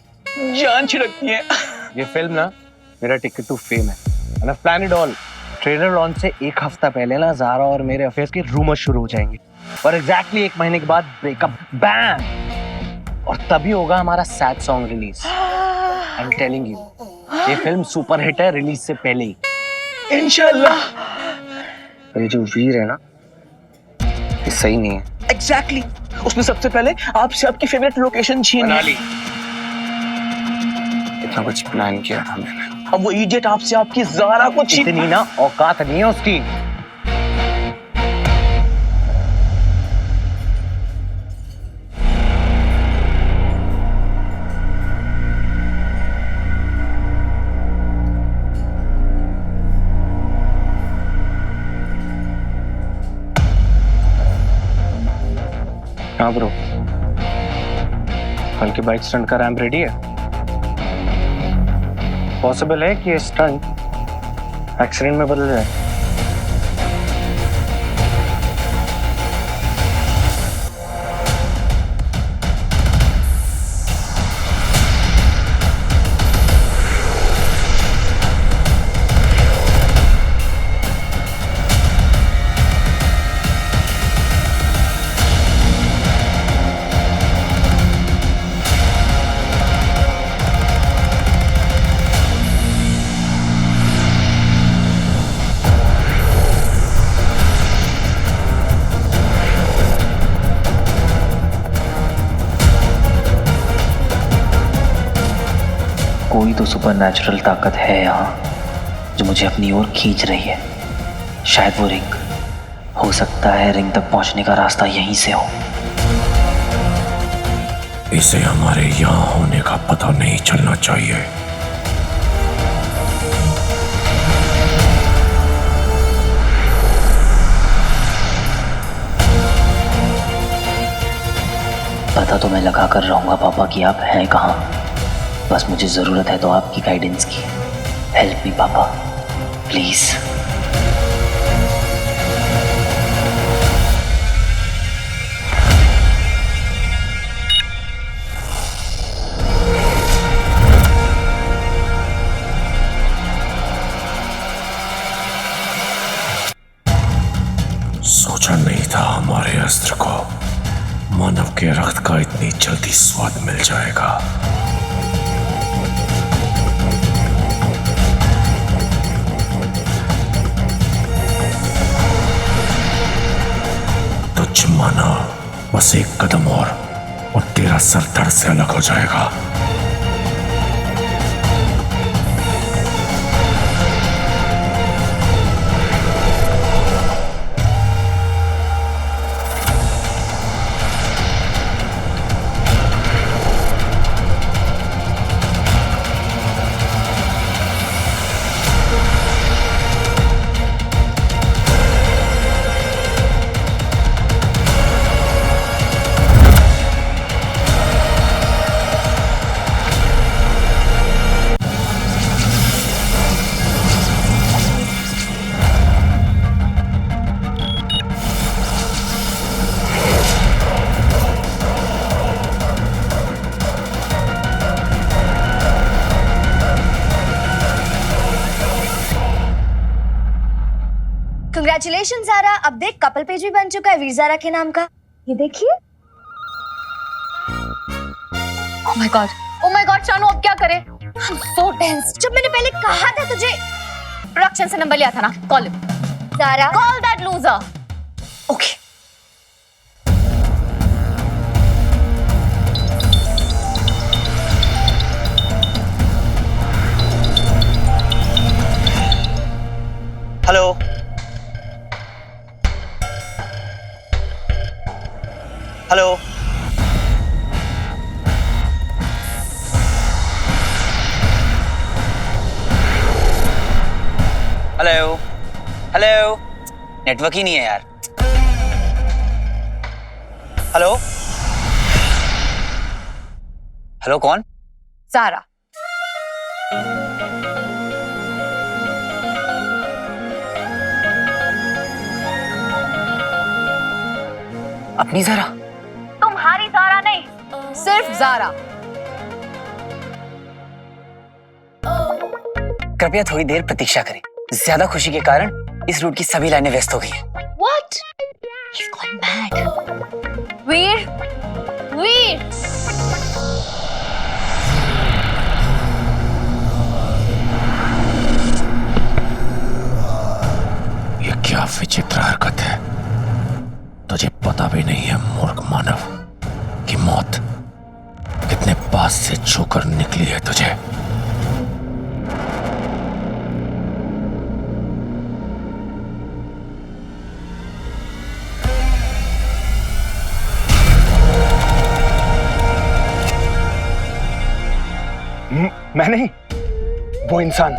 Speaker 15: जान छिड़कती हैं।
Speaker 2: ये फिल्म ना मेरा टिकट टू फेम है। And I've planned it all. Trailer launch से एक हफ्ता पहले ना ज़ारा और मेरे अफेयर्स के रूमर शुरू हो जाएंगे और एग्जैक्टली एक महीने के बाद ब्रेकअप, बैम, और तभी होगा हमारा sad song release. I am telling you, ये फिल्म सुपर हिट है रिलीज से पहले ही।
Speaker 15: इंशाल्लाह।
Speaker 9: ये जो वीर है ना, ये सही नहीं है।
Speaker 15: एग्जैक्टली। उसने सबसे पहले आपसे आपकी फेवरेट लोकेशन छीनी।
Speaker 9: इतना कुछ प्लान किया था मैंने।
Speaker 15: अब वो इडियट आपसे आपकी ज़ारा को
Speaker 2: इतनी ना औकात नहीं है उसकी।
Speaker 9: हाँ ब्रो, कल की बाइक स्टंट का रैंप रेडी है। पॉसिबल है कि ये स्टंट एक्सीडेंट में बदल जाए।
Speaker 4: कोई तो सुपरनैचुरल ताकत है यहाँ जो मुझे अपनी ओर खींच रही है। शायद वो रिंग, हो सकता है रिंग तक पहुंचने का रास्ता यहीं से हो।
Speaker 1: इसे हमारे यहाँ होने का पता नहीं चलना चाहिए।
Speaker 4: पता तो मैं लगा कर रहूंगा पापा कि आप हैं कहाँ। बस मुझे जरूरत है तो आपकी गाइडेंस की। हेल्प मी पापा, प्लीज।
Speaker 1: सोचा नहीं था हमारे अस्त्र को मानव के रक्त का इतनी जल्दी स्वाद मिल जाएगा। तुझ माना बस एक कदम और तेरा सर धड़ से अलग हो जाएगा।
Speaker 13: कंग्रेचुलेशन ज़ारा, अब देख कपल पेज भी बन चुका है वीर ज़ारा के नाम का। ये देखिए।
Speaker 3: ओह माय गॉड शानू, अब क्या करें? I'm so tense.
Speaker 13: जब मैंने पहले कहा था तुझे।
Speaker 3: प्रोडक्शन से नंबर लिया था ना, call him.
Speaker 13: Zara,
Speaker 3: call that loser.
Speaker 13: Okay.
Speaker 6: Hello, hello, hello, hello. Network ही नहीं है यार। हेलो, हेलो, कौन?
Speaker 3: ज़ारा।
Speaker 6: अपनी ज़ारा?
Speaker 3: तुम्हारी ज़ारा नहीं, सिर्फ ज़ारा।
Speaker 6: कृपया थोड़ी देर प्रतीक्षा करें। ज्यादा खुशी के कारण इस रूट की सभी लाइनें व्यस्त हो गई हैं।
Speaker 3: What? He's gone mad. वीर, वीर।
Speaker 1: ये क्या विचित्र हरकत है। तुझे पता भी नहीं है मूर्ख मानव कि मौत कितने पास से छूकर निकली है तुझे।
Speaker 7: मैं नहीं, वो इंसान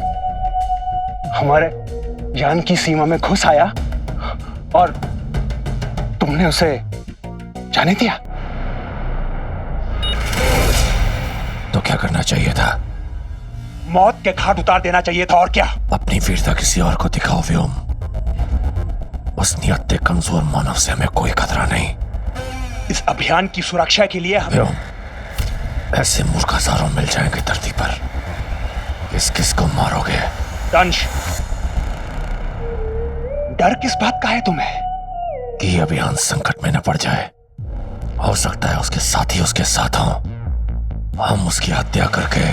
Speaker 7: हमारे ज्ञान की सीमा में घुस आया और तुमने उसे जाने दिया।
Speaker 1: तो क्या करना चाहिए था?
Speaker 7: मौत के घाट उतार देना चाहिए था, और क्या?
Speaker 1: अपनी वीरता किसी और को दिखाओ व्योम। उस नियत कमजोर मानव से हमें कोई खतरा नहीं।
Speaker 7: इस अभियान की सुरक्षा के लिए
Speaker 1: व्योम, ऐसे मूर्ख हजारों मिल जाएंगे धरती पर। किस किस को मारोगे?
Speaker 7: दंश, डर किस बात का है तुम्हें?
Speaker 1: कि अभियान संकट में न पड़ जाए। हो सकता है उसके साथी उसके साथ हों। हम उसकी हत्या करके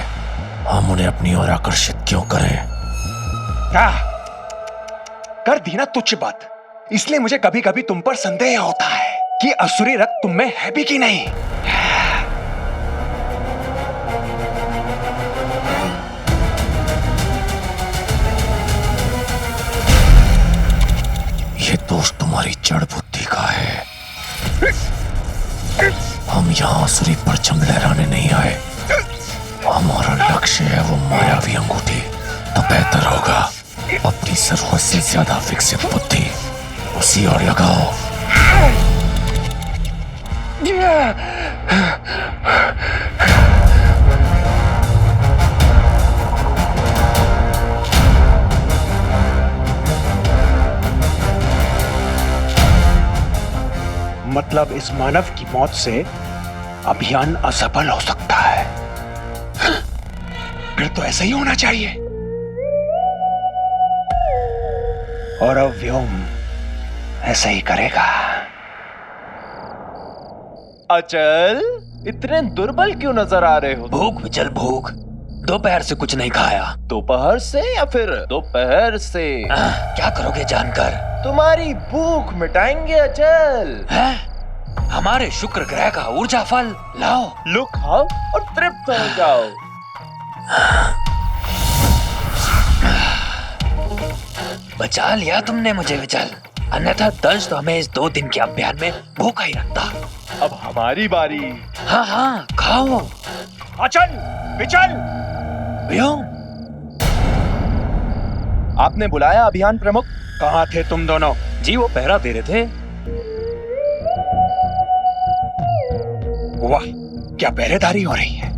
Speaker 1: हम उन्हें अपनी ओर आकर्षित क्यों करें?
Speaker 7: क्या कर दी ना तुच्छ बात। इसलिए मुझे कभी कभी तुम पर संदेह होता है कि असुरी रक्त तुम में है भी कि नहीं।
Speaker 1: जड़ बुद्धि का है। हम यहाँ आसुरी परचम लहराने नहीं आए। हमारा लक्ष्य है वो मायावी अंगूठी। तो बेहतर होगा अपनी जरूरत से ज्यादा विकसित बुद्धि उसी और लगाओ।
Speaker 7: मतलब इस मानव की मौत से अभियान असफल हो सकता है। फिर तो ऐसा ही होना चाहिए। और अब व्योम ऐसा ही करेगा।
Speaker 2: अचल, इतने दुर्बल क्यों नजर आ रहे हो?
Speaker 1: भूख विचल भूख। दोपहर से कुछ नहीं खाया।
Speaker 2: दोपहर से या फिर दोपहर से?
Speaker 1: क्या करोगे जानकर?
Speaker 2: तुम्हारी भूख मिटाएंगे अचल।
Speaker 1: है? हमारे शुक्र ग्रह का ऊर्जा फल लाओ।
Speaker 2: लो खाओ और तृप्त हो जाओ।
Speaker 1: बचा लिया तुमने मुझे विचल, अन्यथा दंश तो हमें इस 2 दिन के अभियान में भूखा ही रखता।
Speaker 2: अब हमारी बारी।
Speaker 1: हाँ हाँ खाओ।
Speaker 7: अचल, विचल,
Speaker 1: व्योम।
Speaker 2: आपने बुलाया अभियान प्रमुख?
Speaker 7: कहाँ थे तुम दोनों?
Speaker 1: जी वो पहरा दे रहे थे।
Speaker 7: वाह, क्या पहरेदारी हो रही है।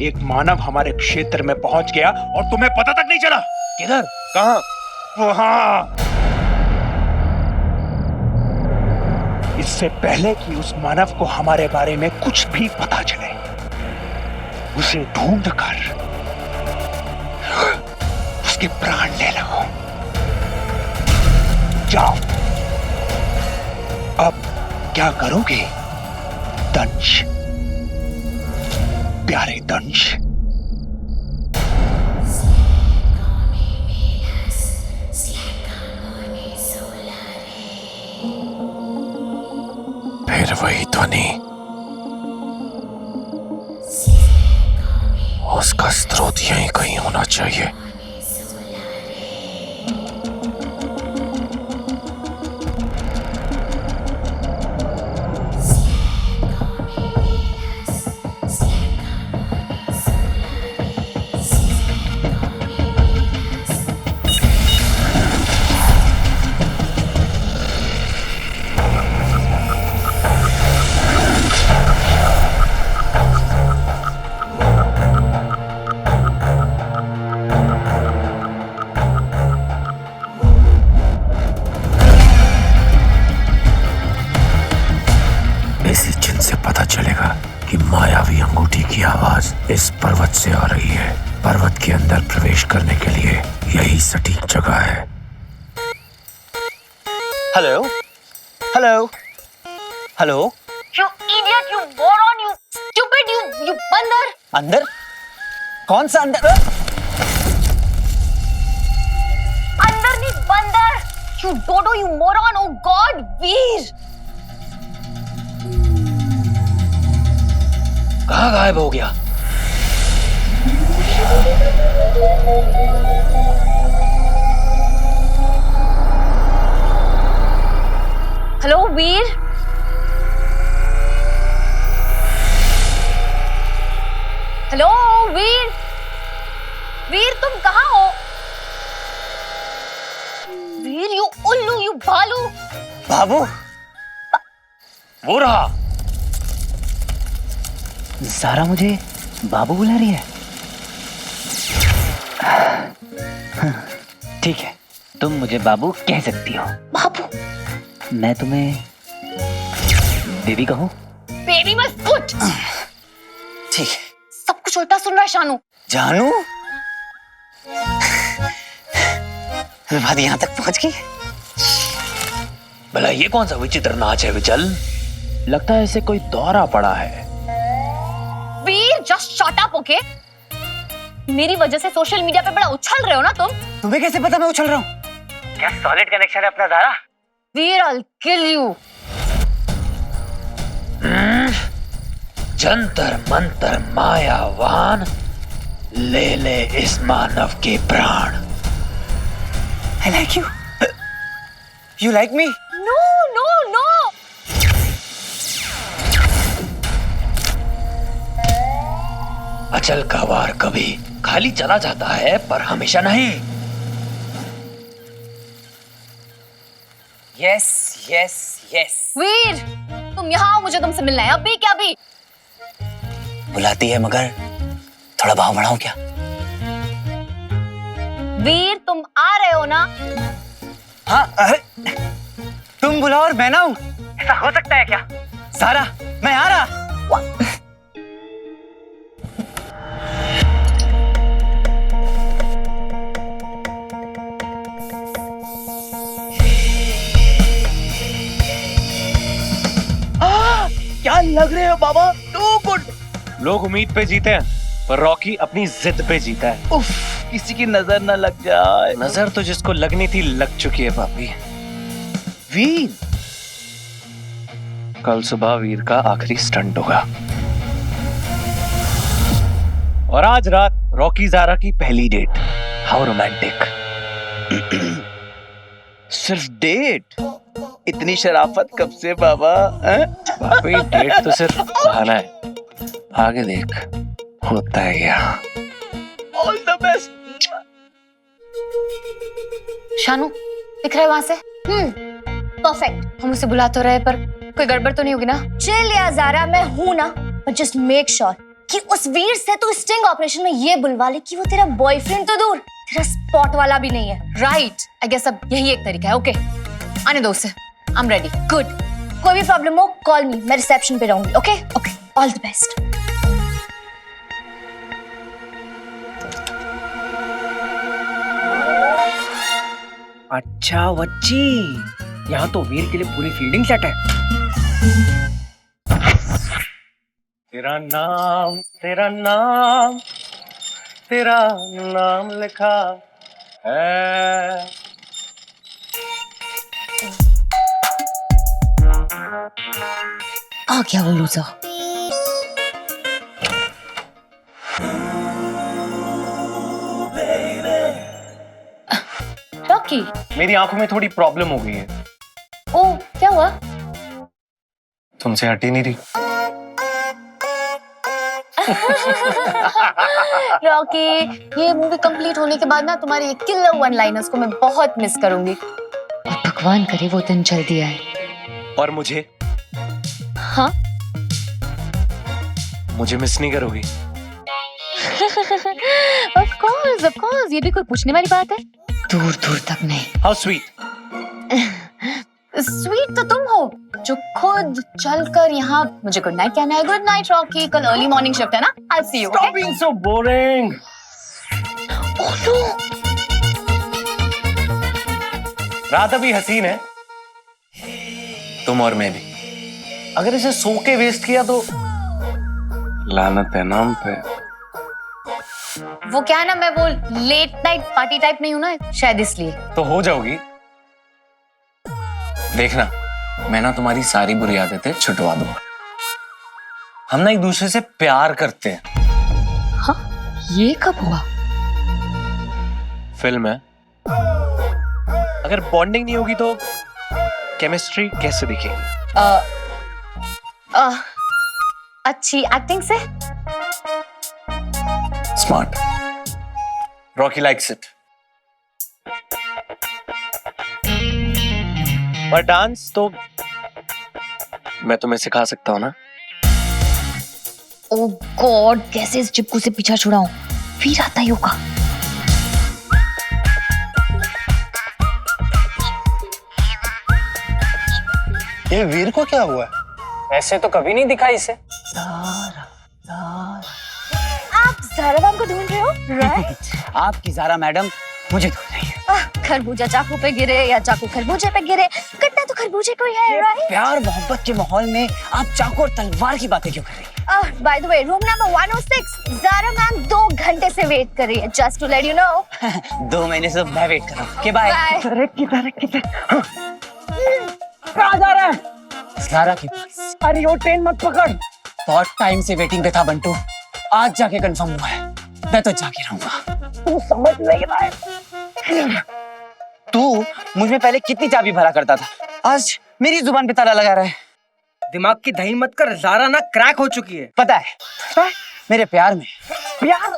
Speaker 7: एक मानव हमारे क्षेत्र में पहुंच गया और तुम्हें पता तक नहीं चला।
Speaker 1: किधर?
Speaker 2: कहाँ?
Speaker 7: वहां। इससे पहले कि उस मानव को हमारे बारे में कुछ भी पता चले, उसे ढूंढ कर उसके प्राण ले लो। जाओ। अब क्या करोगे दंश, प्यारे दंश?
Speaker 1: फिर वही ध्वनि, उसका स्रोत यहीं कहीं होना चाहिए। इसी चिन्ह से पता चलेगा कि मायावी अंगूठी की आवाज इस पर्वत से आ रही है। पर्वत के अंदर प्रवेश करने के लिए यही सटीक जगह है।
Speaker 6: Hello, hello, hello.
Speaker 13: You idiot, you moron, you stupid, you बंदर।
Speaker 6: अंदर? कौन सा अंदर?
Speaker 13: अंदर नहीं बंदर। You dodo, you moron, oh God, वीर।
Speaker 1: कहाँ गायब हो गया?
Speaker 13: हेलो वीर। हेलो वीर। वीर तुम कहाँ हो? वीर यू उल्लू, यू भालू।
Speaker 6: बाबू।
Speaker 1: वो रहा।
Speaker 6: ज़ारा मुझे बाबू बुला रही है। ठीक है, तुम मुझे बाबू कह सकती हो।
Speaker 13: बाबू।
Speaker 6: मैं तुम्हें बेबी कहूँ?
Speaker 13: बेबी मत फुट।
Speaker 6: ठीक है।
Speaker 13: सब कुछ उल्टा सुन रहा है शानू।
Speaker 6: जानू? बात यहाँ तक पहुँच गई।
Speaker 1: भला ये कौन सा विचित्र नाच है विचल?
Speaker 2: लगता है इसे कोई दौरा पड़ा है।
Speaker 13: वीर जस्ट शट अप, ओके? मेरी वजह से सोशल मीडिया पे बड़ा उछल रहे हो ना तुम।
Speaker 6: तुम्हें कैसे पता मैं उछल रहा हूँ? क्या सॉलिड कनेक्शन है अपना ज़ारा?
Speaker 13: वीर I'll kill you।
Speaker 1: Jantar Mantar मायावान, ले ले इस मानव के प्राण।
Speaker 6: I like you. You like me?
Speaker 16: Himachal का वार कभी खाली चला जाता है पर हमेशा नहीं।
Speaker 6: Yes yes yes.
Speaker 13: वीर तुम यहाँ आओ, मुझे तुमसे मिलना है अभी। क्या अभी?
Speaker 6: बुलाती है मगर थोड़ा भाव बढ़ाऊं क्या?
Speaker 13: वीर तुम आ रहे हो ना?
Speaker 6: हाँ अरे तुम बुलाओ और मैं ना हूं, ऐसा हो सकता है क्या? सारा मैं आ रहा।
Speaker 15: क्या लग रहे हो बाबा? To good.
Speaker 2: लोग उम्मीद पे जीते हैं पर रॉकी अपनी जिद पे जीता है।
Speaker 15: उफ, किसी की नजर न लग जाए।
Speaker 2: नजर तो जिसको लगनी थी लग चुकी है पापी।
Speaker 15: वीर
Speaker 2: कल सुबह वीर का आखिरी स्टंट होगा और आज रात रॉकी ज़ारा की पहली डेट। How romantic.
Speaker 15: सिर्फ डेट? इतनी शराफत कब से बाबा?
Speaker 2: पापी डेट तो सिर्फ बहाना है, आगे देख होता है क्या।
Speaker 15: All the best.
Speaker 13: शानू दिख रहा है वहां से?
Speaker 17: परफेक्ट।
Speaker 13: हम उसे बुला तो रहे पर कोई गड़बड़ तो नहीं होगी ना?
Speaker 17: चिल या ज़ारा, मैं हूं ना, बट जस्ट मेक श्योर कि उस वीर से तू स्टिंग ऑपरेशन में ये बुलवा ले कि वो तेरा बॉयफ्रेंड तो दूर, तेरा स्पॉट वाला भी नहीं है।
Speaker 13: राइट, आई गेस अब यही एक तरीका है। ओके आने दो उसे, आई एम रेडी।
Speaker 17: गुड। कोई भी प्रॉब्लम हो कॉल मी, मैं रिसेप्शन पे रहूंगी। Okay okay, all the best.
Speaker 5: अच्छा बच्ची, यहाँ तो वीर के लिए पूरी फील्डिंग सेट है।
Speaker 2: तेरा नाम तेरा नाम तेरा नाम लिखा है।
Speaker 3: आ गया वो लूजर।
Speaker 13: रॉकी,
Speaker 2: मेरी आंखों में थोड़ी प्रॉब्लम हो गई है।
Speaker 13: ओ क्या हुआ?
Speaker 2: तुमसे हट ही नहीं रही।
Speaker 13: रॉकी, ये मूवी कंप्लीट होने के बाद ना तुम्हारी ये किलर वन लाइनर्स को मैं बहुत मिस करूंगी।
Speaker 3: और भगवान करे वो दिन जल्दी आए।
Speaker 2: और मुझे?
Speaker 13: हाँ?
Speaker 2: मुझे मिस नहीं करोगी?
Speaker 13: ऑफ कोर्स, ये भी कोई पूछने वाली बात है?
Speaker 3: दूर दूर तक नहीं।
Speaker 2: How sweet.
Speaker 13: स्वीट तो तुम हो जो खुद चलकर यहाँ मुझे गुड नाइट कहना है। गुड नाइट रॉकी, कल अर्ली मॉर्निंग शिफ्ट है ना? I'll see you.
Speaker 2: Stop being so boring.
Speaker 13: Oh no.
Speaker 2: रात अभी हसीन है, तुम और मैं भी। अगर इसे सो के वेस्ट किया तो लानत है नाम पे।
Speaker 13: वो क्या है ना, मैं वो लेट नाइट पार्टी टाइप नहीं हूं ना, शायद इसलिए।
Speaker 2: तो हो जाओगी। देखना, मैं ना तुम्हारी सारी बुरी आदतें छुटवा दूंगा। हम ना एक दूसरे से प्यार करते हैं।
Speaker 3: हाँ? ये कब हुआ?
Speaker 2: फिल्म है, अगर बॉन्डिंग नहीं होगी तो केमिस्ट्री कैसे दिखेगी?
Speaker 13: अच्छी एक्टिंग से।
Speaker 2: स्मार्ट। Rocky likes it. पर डांस तो मैं तुम्हें सिखा सकता हूँ ना?
Speaker 3: ओ गॉड, कैसे इस चिपकू से पीछा छुड़ाऊं? वीर आता ही होगा।
Speaker 6: ये वीर को क्या हुआ? ऐसे तो कभी नहीं दिखा इसे।
Speaker 17: आप ज़ारा मैम को ढूंढ रहे हो? राइट।
Speaker 6: आपकी ज़ारा मैडम मुझे ढूंढ रही है।
Speaker 17: खरबूजा चाकू पे गिरे या चाकू खरबूजे पे गिरे, कट्टा तो खरबूजे को ही है, राइट?
Speaker 6: प्यार मोहब्बत के माहौल में आप चाकू और तलवार की बातें क्यों कर रही हैं?
Speaker 17: By the way, room number 106, Zara ma'am 2 घंटे से वेट कर रही है, just to let you know.
Speaker 6: 2 महीने से मैं वेट कर रहा हूँ। के बाय।
Speaker 5: कहाँ जा रहा है?
Speaker 6: ज़ारा के पास।
Speaker 5: अरे वो ट्रेन मत पकड़।
Speaker 6: बहुत टाइम से वेटिंग पे था बंटू, आज जाके कंफर्म हुआ है। मैं तो जाके रहूंगा।
Speaker 5: तू समझ नहीं रहा है।
Speaker 6: तू मुझ में पहले कितनी चाबी भरा करता था, आज मेरी जुबान पे ताला लगा रहा है।
Speaker 5: दिमाग की दही मत कर, ज़ारा ना क्रैक हो चुकी है।
Speaker 6: पता है मेरे प्यार में
Speaker 5: प्यार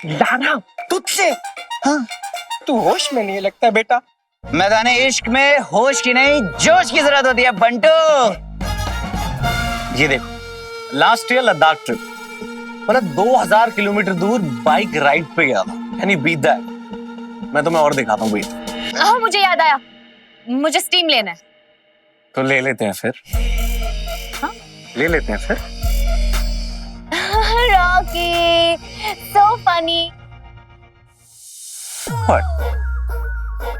Speaker 5: लाना तुझसे। हाँ, तू होश में नहीं लगता बेटा।
Speaker 6: मैदाने इश्क में होश की नहीं जोश की जरूरत होती है बंटू।
Speaker 2: ये देखो, लास्ट ईयर लद्दाख ट्रिप, मतलब 2000 किलोमीटर दूर बाइक राइड पे गया था। यानी बीत दैट। मैं तुम्हें और दिखाता हूँ, वेट।
Speaker 13: हाँ, मुझे याद आया, मुझे स्टीम लेना है।
Speaker 2: तो ले लेते हैं फिर।
Speaker 13: हाँ?
Speaker 2: ले लेते हैं फिर।
Speaker 13: Rocky, so funny.
Speaker 2: What?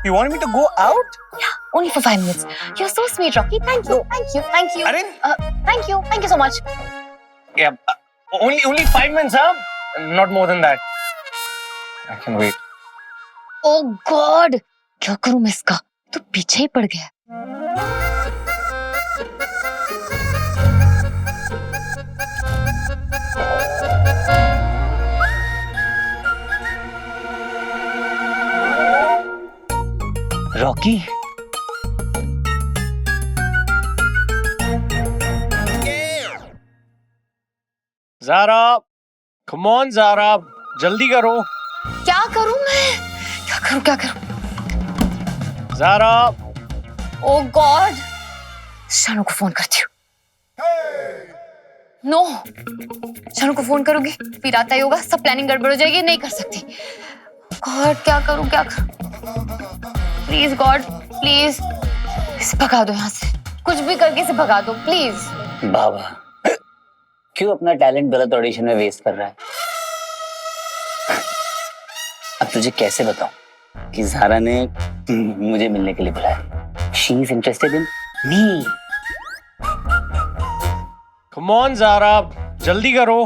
Speaker 2: You want me to go out?
Speaker 13: Yeah, only for 5 minutes. You're so sweet, Rocky. Thank you, thank you, thank you. Thank you so much.
Speaker 2: Yeah, only 5 minutes, huh? Not more than that. I can wait.
Speaker 13: Oh God, क्या करूं मैं इसका? तो पीछे ही पड़ गया।
Speaker 6: Rocky,
Speaker 2: Zara, come on Zara, जल्दी करो।
Speaker 13: क्या करूं मैं? क्या करूं?
Speaker 2: ज़ारा।
Speaker 13: Oh God, शानू को फोन करती हूँ। नो, शानू को फोन करूंगी, फिर आता ही होगा, सब प्लानिंग गड़बड़ हो जाएगी, नहीं कर सकती। गॉड, क्या करूं? प्लीज गॉड, प्लीज इसे भगा दो यहाँ से, कुछ भी करके इसे भगा दो प्लीज।
Speaker 6: बाबा, क्यों अपना टैलेंट गलत ऑडिशन में वेस्ट कर रहा है? अब तुझे कैसे बताऊं कि ज़ारा ने मुझे मिलने के लिए बुलाया। She is interested in me.
Speaker 2: Come on Zara, जल्दी करो।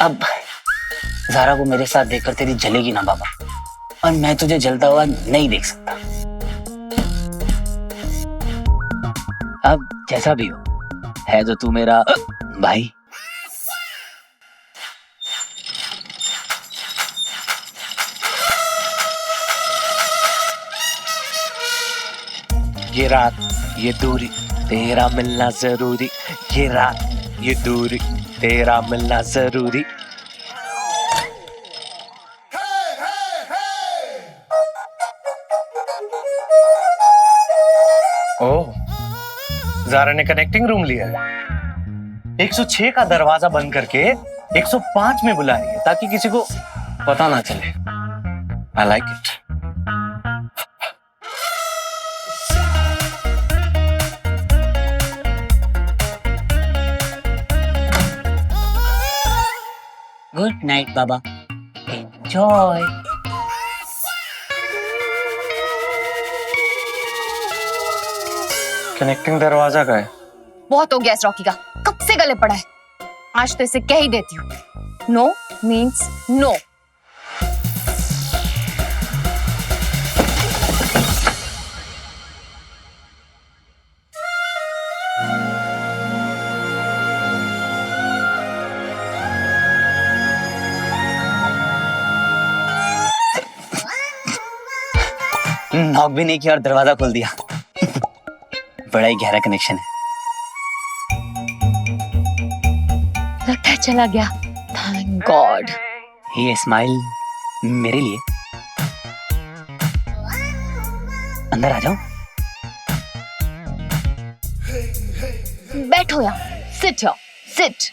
Speaker 6: अब ज़ारा को मेरे साथ देखकर तेरी जलेगी ना बाबा, और मैं तुझे जलता हुआ नहीं देख सकता। अब जैसा भी हो, है तो तू मेरा भाई।
Speaker 2: ये रात, ये दूरी, तेरा मिलना जरूरी। ये रात, ये दूरी, तेरा मिलना जरूरी। ओह, ज़ारा ने कनेक्टिंग रूम लिया है। 106 का दरवाजा बंद करके 105 में बुला रही है, ताकि किसी को पता ना चले। I like it.
Speaker 6: Good night Baba, enjoy.
Speaker 2: Connecting दरवाजा का है।
Speaker 13: बहुत हो गया इस रॉकी का, कब से गले पड़ा है। आज तो इसे कह ही देती हूँ, नो मीन्स नो।
Speaker 6: नॉक भी नहीं किया और दरवाजा खोल दिया। बड़ा ही गहरा कनेक्शन है।
Speaker 13: लगता है चला गया। Thank God.
Speaker 6: ये स्माइल मेरे लिए। अंदर आ जाओ।
Speaker 13: बैठो यहाँ, सिट हियर, सिट।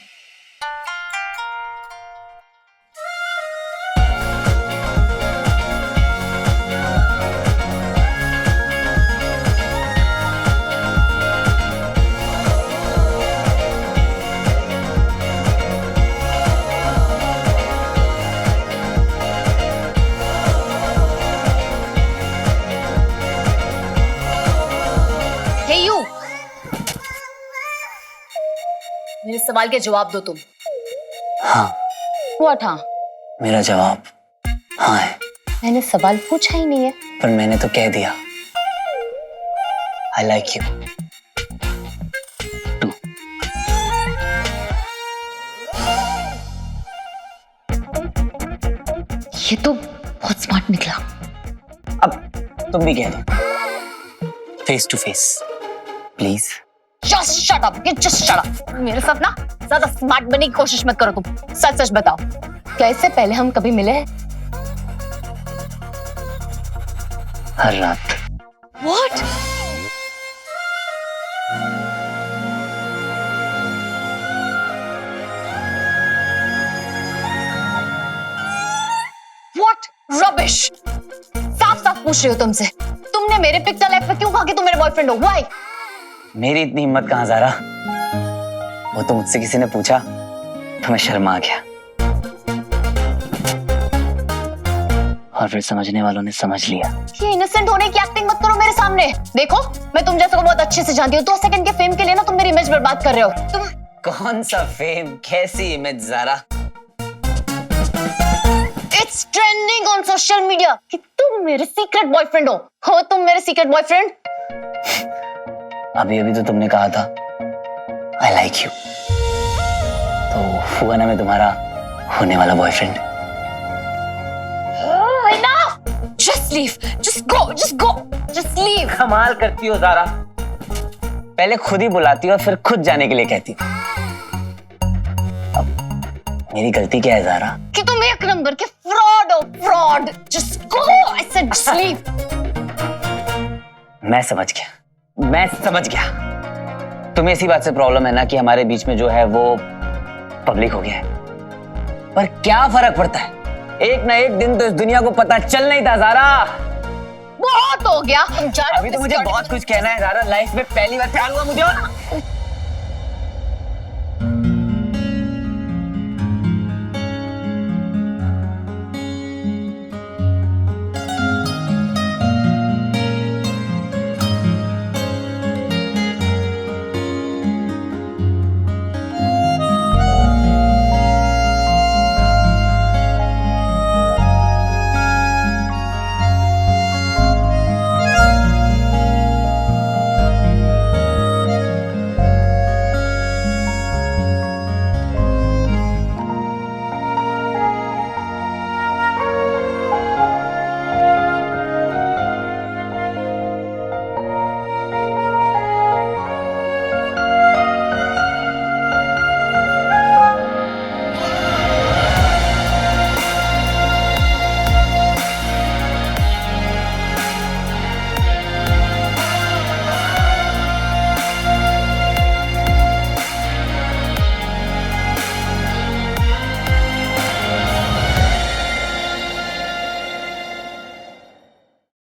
Speaker 13: मेरे सवाल के जवाब दो तुम।
Speaker 6: हाँ।
Speaker 13: What हाँ?
Speaker 6: मेरा जवाब हाँ है।
Speaker 13: मैंने सवाल पूछा ही नहीं है।
Speaker 6: पर मैंने तो कह दिया। I like you.
Speaker 13: ये तो बहुत स्मार्ट निकला।
Speaker 6: अब तुम भी कह दो, face to face please.
Speaker 13: Just shut up, you just shut up। मेरे साथ ना ज्यादा स्मार्ट बनने की कोशिश मत करो तुम। सच सच बताओ, क्या इससे पहले हम कभी मिले हैं?
Speaker 6: हर रात।
Speaker 13: What? What rubbish! साफ साफ पूछ रही हो तुमसे, तुमने मेरे पिक्चर लाइफ पे क्यों कहा कि तुम मेरे बॉयफ्रेंड हो? Why?
Speaker 6: मेरी इतनी हिम्मत कहां ज़ारा, वो तो मुझसे किसी ने पूछा तो मैं शर्मा गया, और फिर समझने वालों ने समझ लिया।
Speaker 13: ये इनोसेंट होने की एक्टिंग मत करो मेरे सामने। देखो, मैं तुम जैसे को बहुत अच्छे से जानती हूँ। 2 सेकंड के फेम के लिए ना तुम मेरी इमेज बर्बाद कर रहे हो। तुम
Speaker 6: कौन सा फेम, कैसी image Zara?
Speaker 13: It's trending on social media कि तुम मेरे सीक्रेट बॉयफ्रेंड हो। हो तुम मेरे सीक्रेट बॉयफ्रेंड?
Speaker 6: अभी अभी तो तुमने कहा था आई लाइक यू, तो हुआ ना मैं तुम्हारा होने वाला boyfriend.
Speaker 13: Just leave, just go, just go, just leave।
Speaker 6: कमाल करती हो ज़ारा, पहले खुद ही बुलाती हो फिर खुद जाने के लिए कहती हो। अब मेरी गलती क्या है ज़ारा?
Speaker 13: कि तुम एक नंबर के फ्रॉड हो, fraud. Just go, I said just leave।
Speaker 6: मैं समझ गया। तुम्हें इसी बात से प्रॉब्लम है ना कि हमारे बीच में जो है वो पब्लिक हो गया है, पर क्या फर्क पड़ता है, एक ना एक दिन तो इस दुनिया को पता चलना ही था ज़ारा।
Speaker 13: बहुत हो गया।
Speaker 6: अभी तो मुझे बहुत कुछ कहना है ज़ारा, लाइफ में पहली बार प्यार हुआ मुझे।